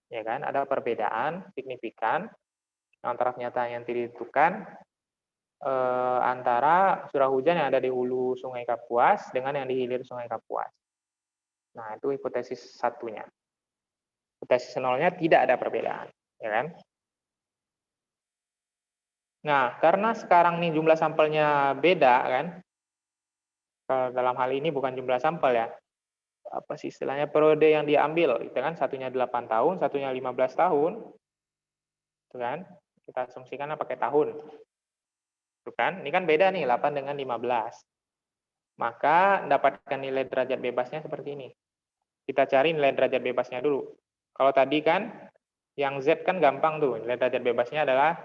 ya kan? Ada perbedaan signifikan antara pernyataan yang ditentukan antara curah hujan yang ada di hulu Sungai Kapuas dengan yang di hilir Sungai Kapuas. Nah, itu hipotesis satunya. Hipotesis nolnya tidak ada perbedaan, ya kan? Nah, karena sekarang nih jumlah sampelnya beda kan? Dalam hal ini bukan jumlah sampel ya. Apa sih istilahnya, periode yang diambil, itu kan satunya 8 tahun, satunya 15 tahun. Itu kan? Kita asumsikan pakai tahun. Itu kan? Ini kan beda nih 8 dengan 15. Maka dapatkan nilai derajat bebasnya seperti ini. Kita cari nilai derajat bebasnya dulu. Kalau tadi kan yang Z kan gampang tuh, nilai derajat bebasnya adalah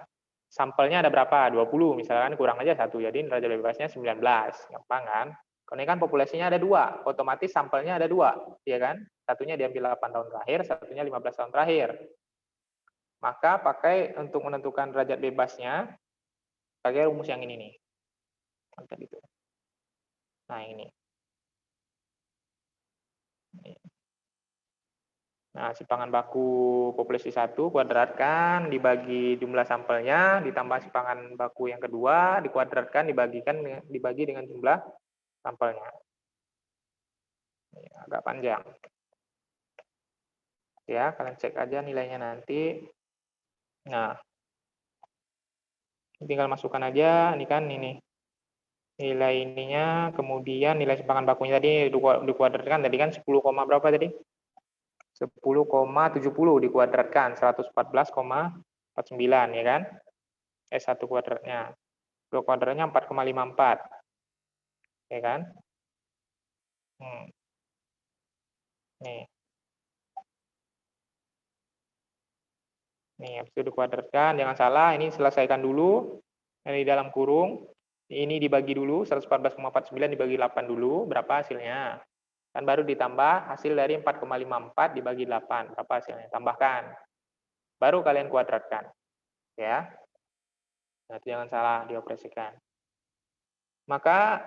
sampelnya ada berapa? 20, misalkan kurang aja 1, jadi derajat bebasnya 19. Gampang kan? Karena kan populasinya ada 2, otomatis sampelnya ada 2, ya kan? Satunya diambil 8 tahun terakhir, satunya 15 tahun terakhir. Maka pakai untuk menentukan derajat bebasnya, pakai rumus yang ini nih. Gitu. Nah, ini. Nah, simpanan baku populasi 1 kuadratkan, dibagi jumlah sampelnya, ditambah simpanan baku yang kedua, dikuadratkan, dibagi dengan jumlah sampelnya. Ini agak panjang. Ya, kalian cek aja nilainya nanti. Nah, tinggal masukkan aja, ini kan ini. Nilai ininya, kemudian nilai simpanan bakunya tadi dikuadratkan, tadi kan 10, berapa tadi? 10,70 dikuadratkan 114,49 ya kan? S1 kuadratnya. 2 kuadratnya 4,54. Ya kan? Nih. Nih, habis itu dikuadratkan, jangan salah, ini selesaikan dulu. Ini di dalam kurung. Ini dibagi dulu, 114,49 dibagi 8 dulu, berapa hasilnya? Kan baru ditambah hasil dari 4,54 dibagi 8, berapa hasilnya? Tambahkan. Baru kalian kuadratkan. Ya. Nah, jangan salah dioperasikan. Maka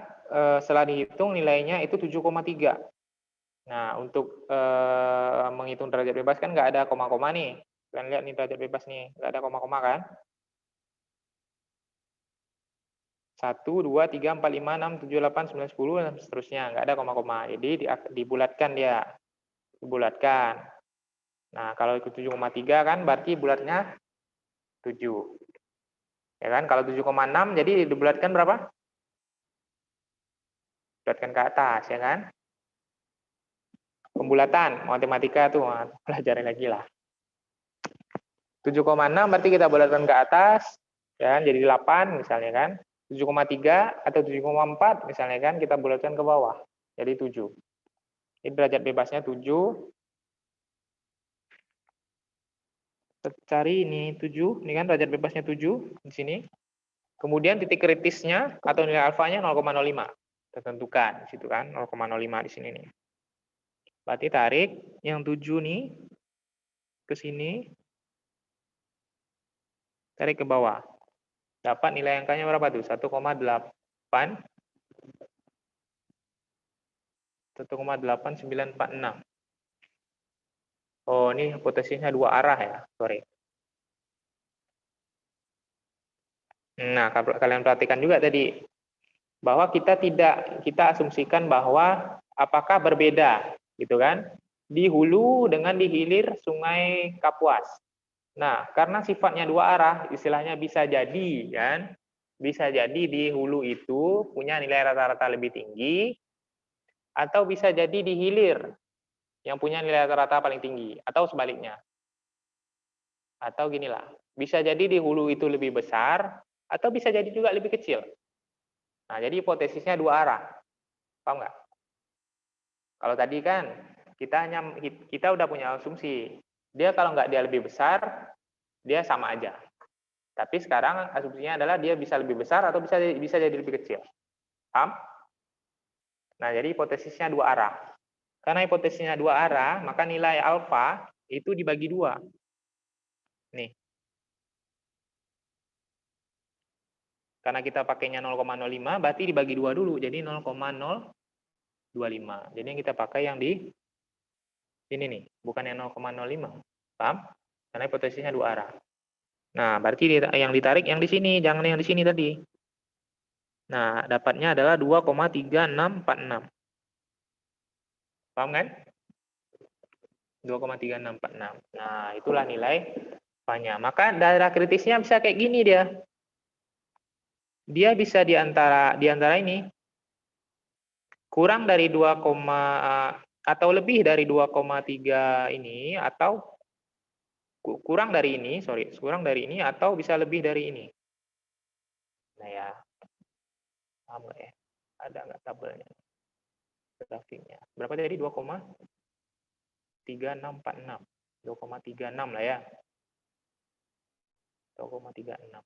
setelah dihitung nilainya itu 7,3. Nah, untuk menghitung derajat bebas kan nggak ada koma-koma nih. Kalian lihat nih derajat bebas nih, nggak ada koma-koma kan? 1, 2, 3, 4, 5, 6, 7, 8, 9, 10, dan seterusnya. Nggak ada koma-koma. Jadi dibulatkan dia. Dibulatkan. Nah, kalau itu 7,3 kan berarti bulatnya 7. Ya kan? Kalau 7,6 jadi dibulatkan berapa? Bulatkan ke atas, ya kan? Pembulatan, matematika tuh, pelajari lagi lah. 7,6 berarti kita bulatkan ke atas, ya kan? Jadi 8 misalnya kan. 7,3 atau 7,4 misalnya kan kita bulatkan ke bawah. Jadi 7. Ini derajat bebasnya 7. Cari ini 7, ini kan derajat bebasnya 7 di sini. Kemudian titik kritisnya atau nilai alfanya 0,05. Tertentukan di situ kan, 0,05 di sini nih. Berarti tarik yang 7 nih ke sini. Tarik ke bawah. Dapat nilai angkanya berapa tuh? 1,8. 1,8946. Oh, ini hipotesisnya 2 arah ya. Sorry. Nah, kalian perhatikan juga tadi bahwa kita asumsikan bahwa apakah berbeda gitu kan di hulu dengan di hilir Sungai Kapuas. Nah, karena sifatnya 2 arah, istilahnya bisa jadi kan, bisa jadi di hulu itu punya nilai rata-rata lebih tinggi atau bisa jadi di hilir yang punya nilai rata-rata paling tinggi atau sebaliknya. Atau ginilah, bisa jadi di hulu itu lebih besar atau bisa jadi juga lebih kecil. Nah, jadi hipotesisnya 2 arah. Paham nggak? Kalau tadi kan kita udah punya asumsi. Dia kalau nggak dia lebih besar, dia sama aja. Tapi sekarang asumsinya adalah dia bisa lebih besar atau bisa jadi lebih kecil. Paham? Nah, jadi hipotesisnya 2 arah. Karena hipotesisnya dua arah, maka nilai alfa itu dibagi dua. Nih. Karena kita pakainya 0,05, berarti dibagi dua dulu. Jadi 0,025. Jadi yang kita pakai yang di sini nih, bukan yang 0,05. Paham? Karena hipotesisnya dua arah. Nah, berarti yang ditarik yang di sini, jangan yang di sini tadi. Nah, dapatnya adalah 2,3646. Paham kan? 2,3646. Nah, itulah nilai alfanya. Maka daerah kritisnya bisa kayak gini dia. Dia bisa di antara ini. Kurang dari 2, atau lebih dari 2,3 ini, atau kurang dari ini, kurang dari ini, atau bisa lebih dari ini. Nah ya, paham nggak ya? Ada nggak tabelnya? Grafiknya. Berapa tadi? 2,3646. 2,36 lah ya. 2,36.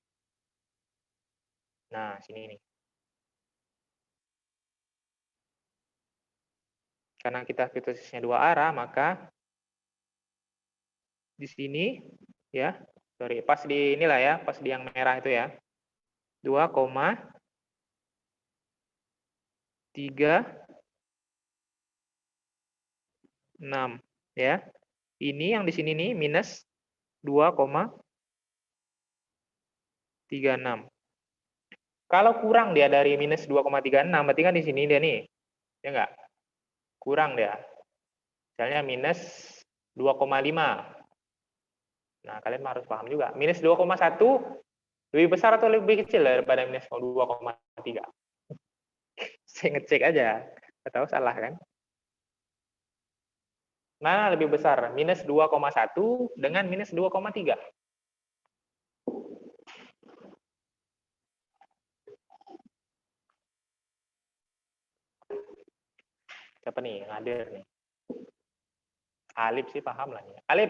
Nah, sini nih. Karena kita hipotesisnya dua arah, maka di sini ya, pas di inilah ya, pas di yang merah itu ya. 2,36 ya. Ini yang di sini nih minus 2,36. Kalau kurang dia dari minus 2,36, berarti kan di sini dia nih. Ya enggak? Kurang dia. Misalnya minus 2,5. Nah, kalian harus paham juga. Minus 2,1 lebih besar atau lebih kecil daripada minus 2,3? Saya ngecek aja. Atau salah kan? Mana lebih besar? Minus 2,1 dengan minus 2,3. Siapa nih yang hadir nih? Alip sih paham lah nih. Alip,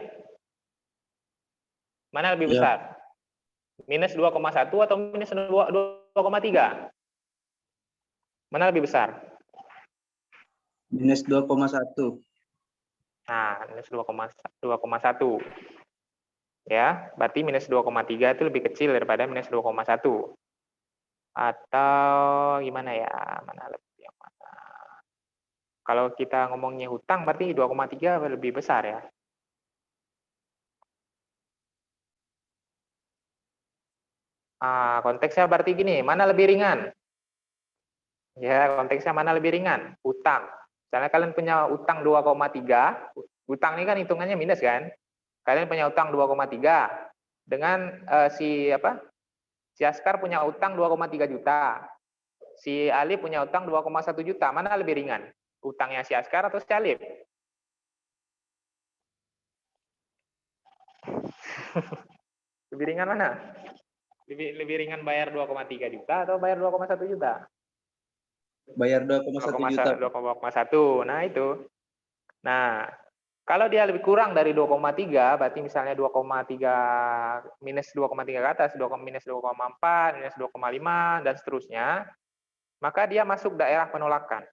mana lebih besar? Minus 2,1 atau minus 2,3? Mana lebih besar? Minus 2,1. Nah, minus 2,1. Ya, berarti minus 2,3 itu lebih kecil daripada minus 2,1. Atau gimana ya? Mana lebih yang mana? Kalau kita ngomongnya hutang berarti 2,3 lebih besar ya. Konteksnya berarti gini, mana lebih ringan? Ya, konteksnya mana lebih ringan? Utang. Misalnya kalian punya utang 2,3, utang ini kan hitungannya minus kan? Kalian punya utang 2,3 dengan si Askar punya utang 2,3 juta. Si Ali punya utang 2,1 juta. Mana lebih ringan? Utangnya si Askar atau si Alif? Lebih ringan mana? Lebih ringan bayar 2,3 juta atau bayar 2,1 juta? Bayar 2,1 juta. 2,1. Nah, itu. Nah, kalau dia lebih kurang dari 2,3, berarti misalnya 2,3 minus 2,3 ke atas, minus 2,4, minus 2,5 dan seterusnya, maka dia masuk daerah penolakan.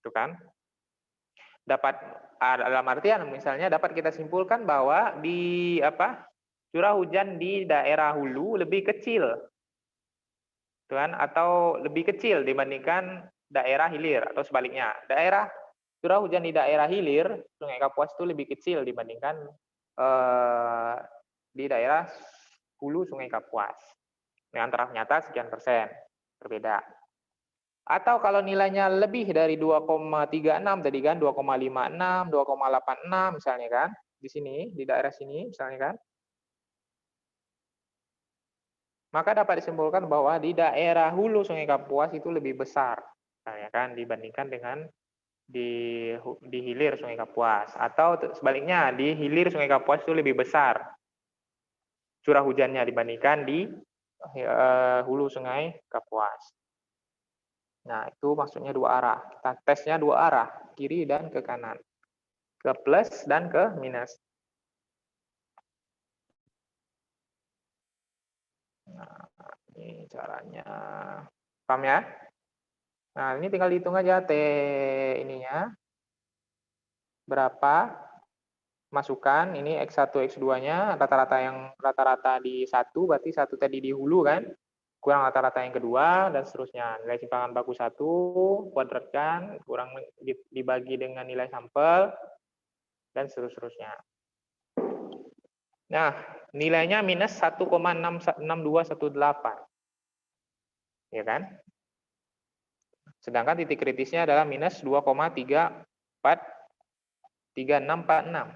Itu kan? Dalam artian misalnya dapat kita simpulkan bahwa di curah hujan di daerah hulu lebih kecil. Kan? Atau lebih kecil dibandingkan daerah hilir atau sebaliknya. Curah hujan di daerah hilir Sungai Kapuas itu lebih kecil dibandingkan di daerah hulu Sungai Kapuas. Dengan taraf nyata sekian persen berbeda. Atau kalau nilainya lebih dari 2,36 tadi kan 2,56, 2,86 misalnya kan di sini di daerah sini misalnya kan. Maka dapat disimpulkan bahwa di daerah hulu Sungai Kapuas itu lebih besar, ya kan, dibandingkan dengan di hilir Sungai Kapuas. Atau sebaliknya, di hilir Sungai Kapuas itu lebih besar curah hujannya dibandingkan di hulu Sungai Kapuas. Nah, itu maksudnya dua arah. Kita tesnya dua arah, kiri dan ke kanan. Ke plus dan ke minus. Nah, ini caranya. Paham ya? Nah, ini tinggal dihitung aja T ininya. berapa masukan, ini X1, X2-nya, rata-rata di 1, berarti 1 tadi di hulu kan, kurang rata-rata yang kedua, dan seterusnya. Nilai simpangan baku 1, kuadratkan, kurang dibagi dengan nilai sampel, dan seterusnya. Nah, nilainya minus 1,6218. Ya kan? Sedangkan titik kritisnya adalah minus 2,3646.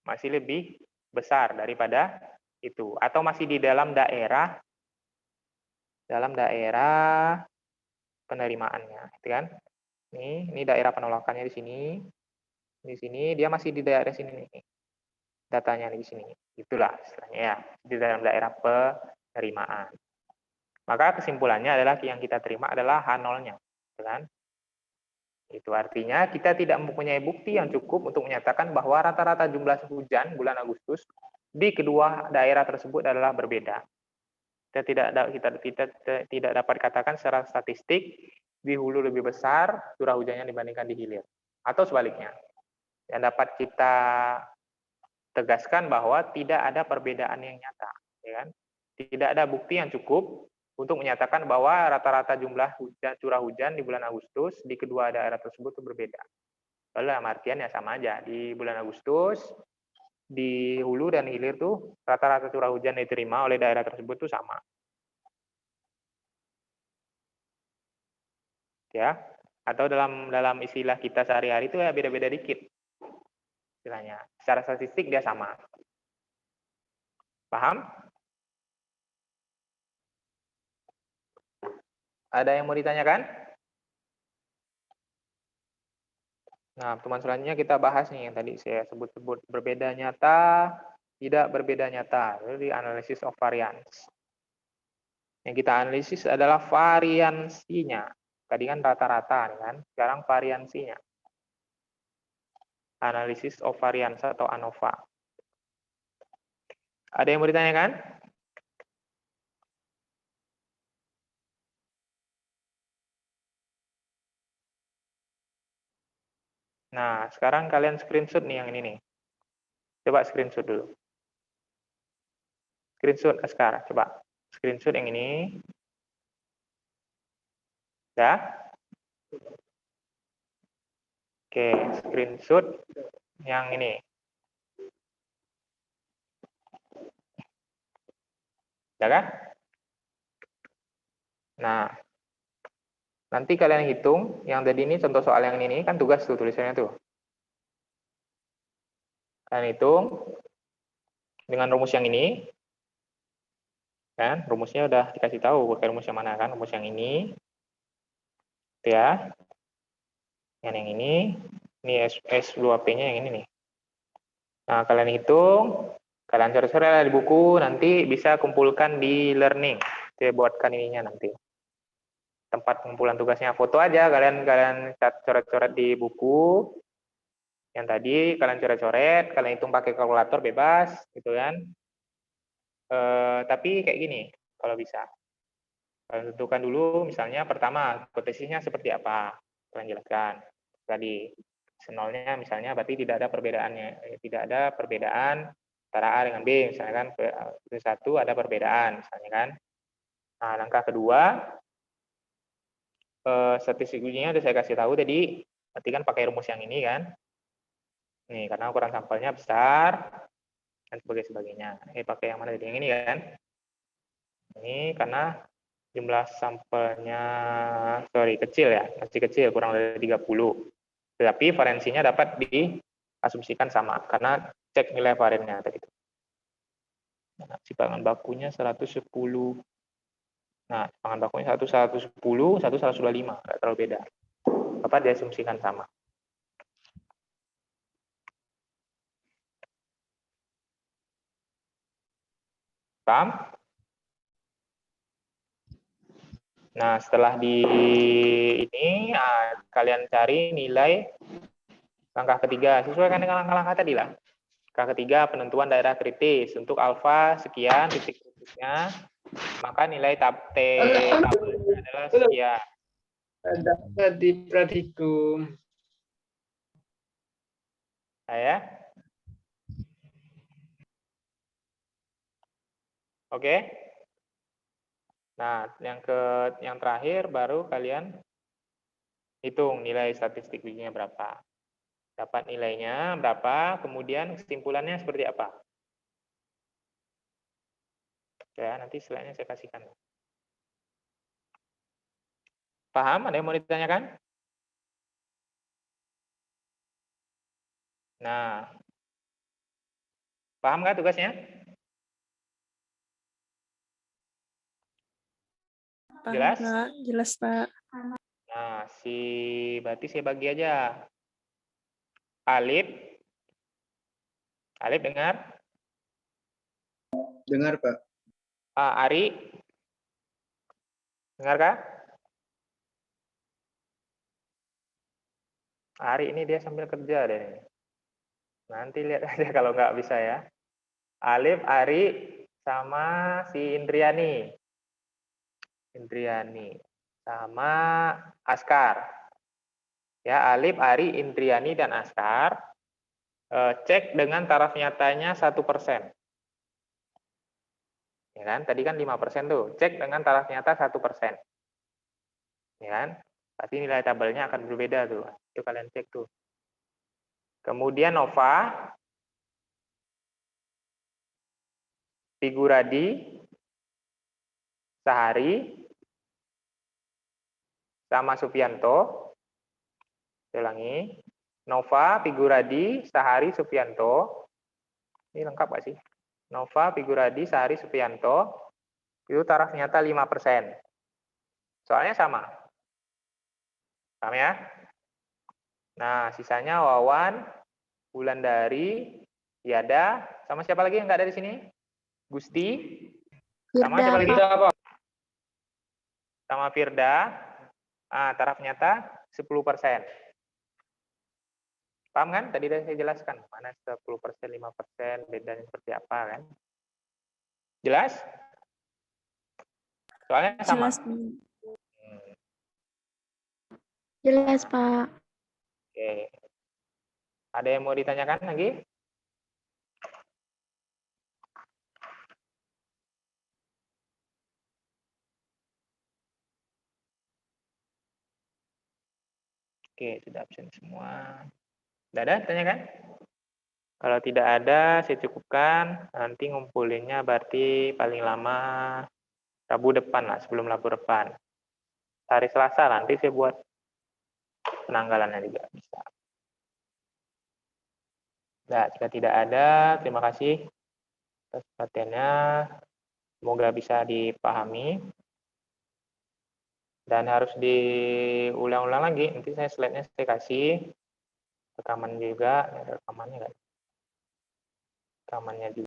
Masih lebih besar daripada itu. Atau masih di dalam daerah penerimaannya, gitu kan? Ini daerah penolakannya di sini. Di sini dia masih di daerah sini nih. Datanya di sini. Itulah istilahnya ya, di dalam daerah penerimaan. Maka kesimpulannya adalah yang kita terima adalah H0-nya, kan? Itu artinya kita tidak mempunyai bukti yang cukup untuk menyatakan bahwa rata-rata jumlah hujan bulan Agustus di kedua daerah tersebut adalah berbeda. Kita tidak dapat katakan secara statistik di hulu lebih besar curah hujannya dibandingkan di hilir, atau sebaliknya. Yang dapat kita tegaskan bahwa tidak ada perbedaan yang nyata, ya kan? Tidak ada bukti yang cukup untuk menyatakan bahwa rata-rata jumlah curah hujan di bulan Agustus di kedua daerah tersebut itu berbeda. Dalam artian ya sama aja, di bulan Agustus di hulu dan hilir tuh rata-rata curah hujan yang diterima oleh daerah tersebut tuh sama. Ya, atau dalam istilah kita sehari-hari itu ya beda-beda dikit. Istilahnya, secara statistik dia sama. Paham? Ada yang mau ditanyakan? Nah, teman selanjutnya kita bahas nih yang tadi saya sebut-sebut berbeda nyata, tidak berbeda nyata. Jadi analisis of variance. Yang kita analisis adalah variansinya. Tadi kan rata-rata kan, sekarang variansinya. Analisis of variance atau ANOVA. Ada yang mau ditanyakan? Nah, sekarang kalian screenshot nih yang ini nih. Coba screenshot dulu. Screenshot sekarang, coba. Screenshot yang ini. Ya. Oke, screenshot yang ini. Ya kan? Nah, nanti kalian hitung, yang tadi ini contoh soal yang ini, kan tugas tuh tulisannya tuh. Kalian hitung dengan rumus yang ini. Kan, rumusnya udah dikasih tahu pakai rumus yang mana kan, rumus yang ini. Itu ya. Yang ini S2P-nya yang ini nih. Nah, kalian hitung, kalian coret-coret di buku, nanti bisa kumpulkan di learning. Saya buatkan ininya nanti. Tempat pengumpulan tugasnya, foto aja, kalian coret-coret di buku. Yang tadi kalian coret-coret, kalian hitung pakai kalkulator bebas, gitu kan. Tapi kayak gini, kalau bisa. Kalian tentukan dulu, misalnya pertama, hipotesisnya seperti apa. Kalian jelaskan. Tadi, nolnya misalnya berarti tidak ada perbedaannya. Tidak ada perbedaan antara A dengan B, misalnya kan. Satu ada perbedaan, misalnya kan. Nah, langkah kedua, statistik ujinya udah saya kasih tahu tadi, berarti kan pakai rumus yang ini kan. Nih, karena ukuran sampelnya besar, dan sebagainya. Pakai yang mana tadi? Yang ini kan. Ini karena jumlah sampelnya, kecil ya, masih kecil, kurang dari 30. Tetapi variansinya dapat diasumsikan sama, karena cek nilai variannya tadi. Nah, simpangan bakunya 110. Nah, simpangan bakunya 110, 125, nggak terlalu beda. Dapat diasumsikan sama. Paham? Nah, setelah di ini, kalian cari nilai langkah ketiga, sesuaikan dengan langkah-langkah tadi lah. Langkah ketiga, penentuan daerah kritis. Untuk alfa sekian, titik kritisnya, maka nilai tabelnya adalah sekian. Ada di praktikum. Ya. Oke. Nah, yang terakhir baru kalian hitung nilai statistik ujinya berapa. Dapat nilainya berapa, kemudian kesimpulannya seperti apa. Ya, nanti slide-nya saya kasihkan. Paham? Ada yang mau ditanyakan? Nah, paham nggak tugasnya? Paham, Jelas? Pak. Jelas, Pak. Nah, berarti saya bagi aja. Alif dengar? Dengar, Pak. Ari, dengar kah? Ari ini dia sambil kerja deh. Nanti lihat aja kalau nggak bisa ya. Alif, Ari, sama si Indriani. Sama Askar. Ya, Alif, Ari, Indriani, dan Askar. Cek dengan taraf nyatanya 1%. Ya kan? Tadi kan 5% tuh. Cek dengan taraf nyata 1%. Ya kan? Pasti nilai tabelnya akan berbeda tuh. Itu kalian cek tuh. Kemudian Nova, Figuradi, Sahari, sama Supianto. Saya ulangi. Nova, Figuradi, Sahari, Supianto. Ini lengkap nggak sih? Nova, Figuradi, Sahari, Supianto. Itu taraf nyata 5%. Soalnya sama. Paham ya? Nah, sisanya Wawan, Wulandari, Yada, sama siapa lagi yang nggak ada di sini? Gusti, sama siapa lagi? Sama Firda. Taraf nyata 10%. Paham kan? Tadi sudah saya jelaskan. Mana 10%, 5%, bedanya seperti apa kan? Jelas? Soalnya sama. Jelas, Pak. Jelas, Pak. Oke. Ada yang mau ditanyakan lagi? Oke, sudah absen semua. Tidak ada, tanyakan? Kalau tidak ada, saya cukupkan. Nanti ngumpulinnya berarti paling lama Rabu depan lah, sebelum Rabu depan. Hari Selasa nanti saya buat penanggalannya juga bisa. Nah, jika tidak ada, terima kasih atas perhatiannya. Semoga bisa dipahami. Dan harus diulang-ulang lagi. Nanti saya slide-nya saya kasih. Rekaman juga. Rekamannya juga.